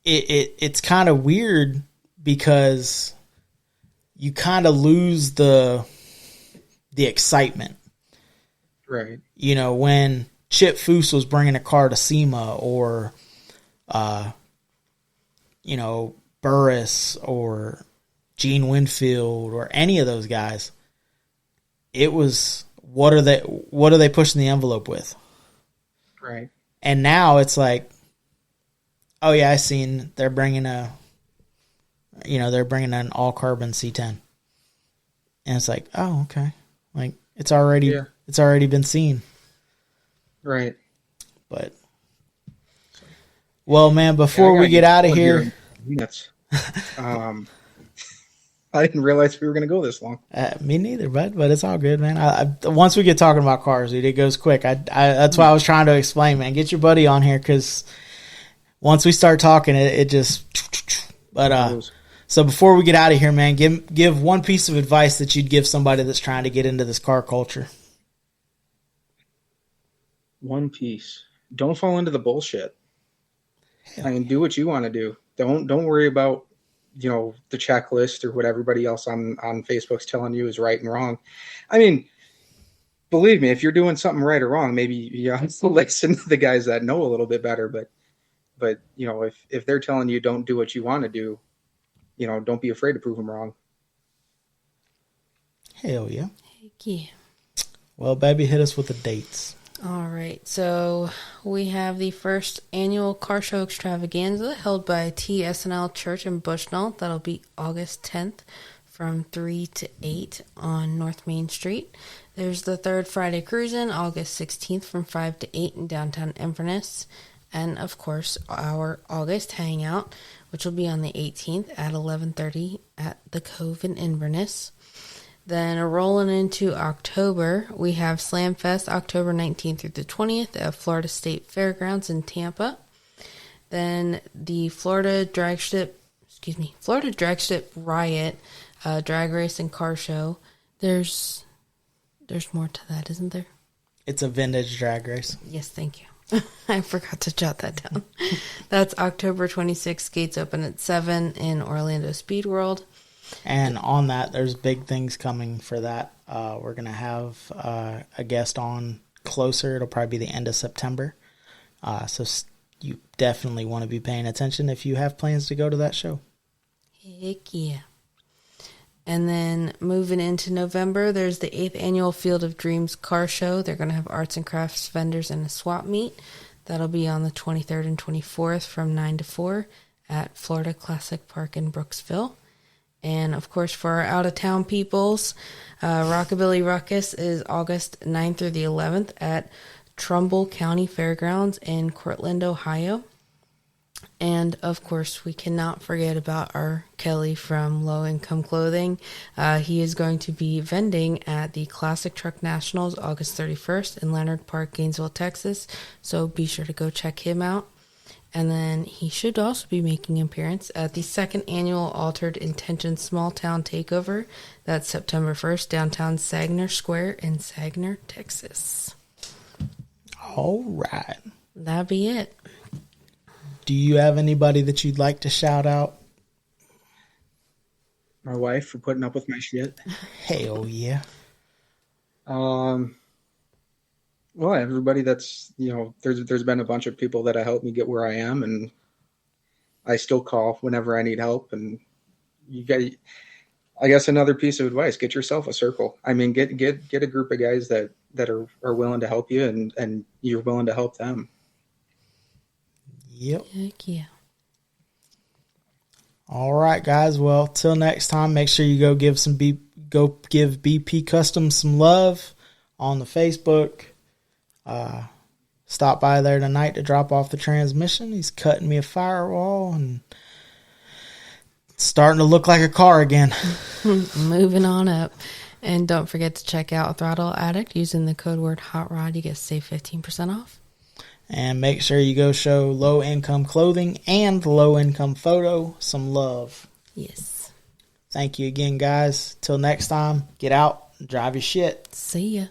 it's kind of weird because you kind of lose the excitement. Right. When Chip Foose was bringing a car to SEMA, or, Burris or Gene Winfield or any of those guys, it was, what are they pushing the envelope with? Right. And now it's like, oh yeah, I seen they're bringing an all carbon C10, and it's like, oh okay, like it's already been seen. Right. But well, man, before we get out of here, I didn't realize we were going to go this long. Me neither, but it's all good, man. Once we get talking about cars, dude, it goes quick. That's why I was trying to explain, man. Get your buddy on here, because once we start talking, it just. But so before we get out of here, man, give one piece of advice that you'd give somebody that's trying to get into this car culture. One piece. Don't fall into the bullshit. I mean, do what you want to do. Don't worry about the checklist or what everybody else on Facebook's telling you is right and wrong. I mean, believe me, if you're doing something right or wrong, maybe you have to listen to the guys that know a little bit better. But if they're telling you don't do what you want to do, don't be afraid to prove them wrong. Hell yeah. Heck yeah. Well, baby, hit us with the dates. All right, so we have the first annual car show extravaganza held by TSNL Church in Bushnell. That'll be August 10th from 3 to 8 on North Main Street. There's the third Friday Cruisin', August 16th from 5 to 8 in downtown Inverness. And, of course, our August hangout, which will be on the 18th at 11:30 at the Cove in Inverness. Then rolling into October, we have Slam Fest October 19th through the 20th at Florida State Fairgrounds in Tampa. Then the Florida Drag Strip Riot drag race and car show. There's more to that, isn't there? It's a vintage drag race. Yes, thank you. I forgot to jot that down. That's October 26th. Gates open at 7 in Orlando Speed World. And on that, there's big things coming for that. We're going to have a guest on closer. It'll probably be the end of September. So you definitely want to be paying attention if you have plans to go to that show. Heck yeah. And then moving into November, there's the 8th annual Field of Dreams car show. They're going to have arts and crafts vendors and a swap meet. That'll be on the 23rd and 24th from 9 to 4 at Florida Classic Park in Brooksville. And, of course, for our out-of-town peoples, Rockabilly Ruckus is August 9th through the 11th at Trumbull County Fairgrounds in Cortland, Ohio. And, of course, we cannot forget about our Kelly from Low Income Clothing. He is going to be vending at the Classic Truck Nationals August 31st in Leonard Park, Gainesville, Texas. So be sure to go check him out. And then he should also be making an appearance at the second annual Altered Intention Small Town Takeover. That's September 1st, downtown Saginaw Square in Saginaw, Texas. All right. That'll be it. Do you have anybody that you'd like to shout out? My wife for putting up with my shit. Hell yeah. Well, everybody that's, there's been a bunch of people that have helped me get where I am, and I still call whenever I need help. And I guess another piece of advice, get yourself a circle. I mean, get a group of guys that are willing to help you and you're willing to help them. Yep. Heck yeah. All right, guys. Well, till next time, make sure you go give BP Customs some love on the Facebook. Stop by there tonight to drop off the transmission. He's cutting me a firewall, and starting to look like a car again. Moving on up. And don't forget to check out Throttle Addict using the code word HOTROD. You get to save 15% off. And make sure you go show Low Income Clothing and Low Income Photo some love. Yes. Thank you again, guys. Till next time, get out, drive your shit. See ya.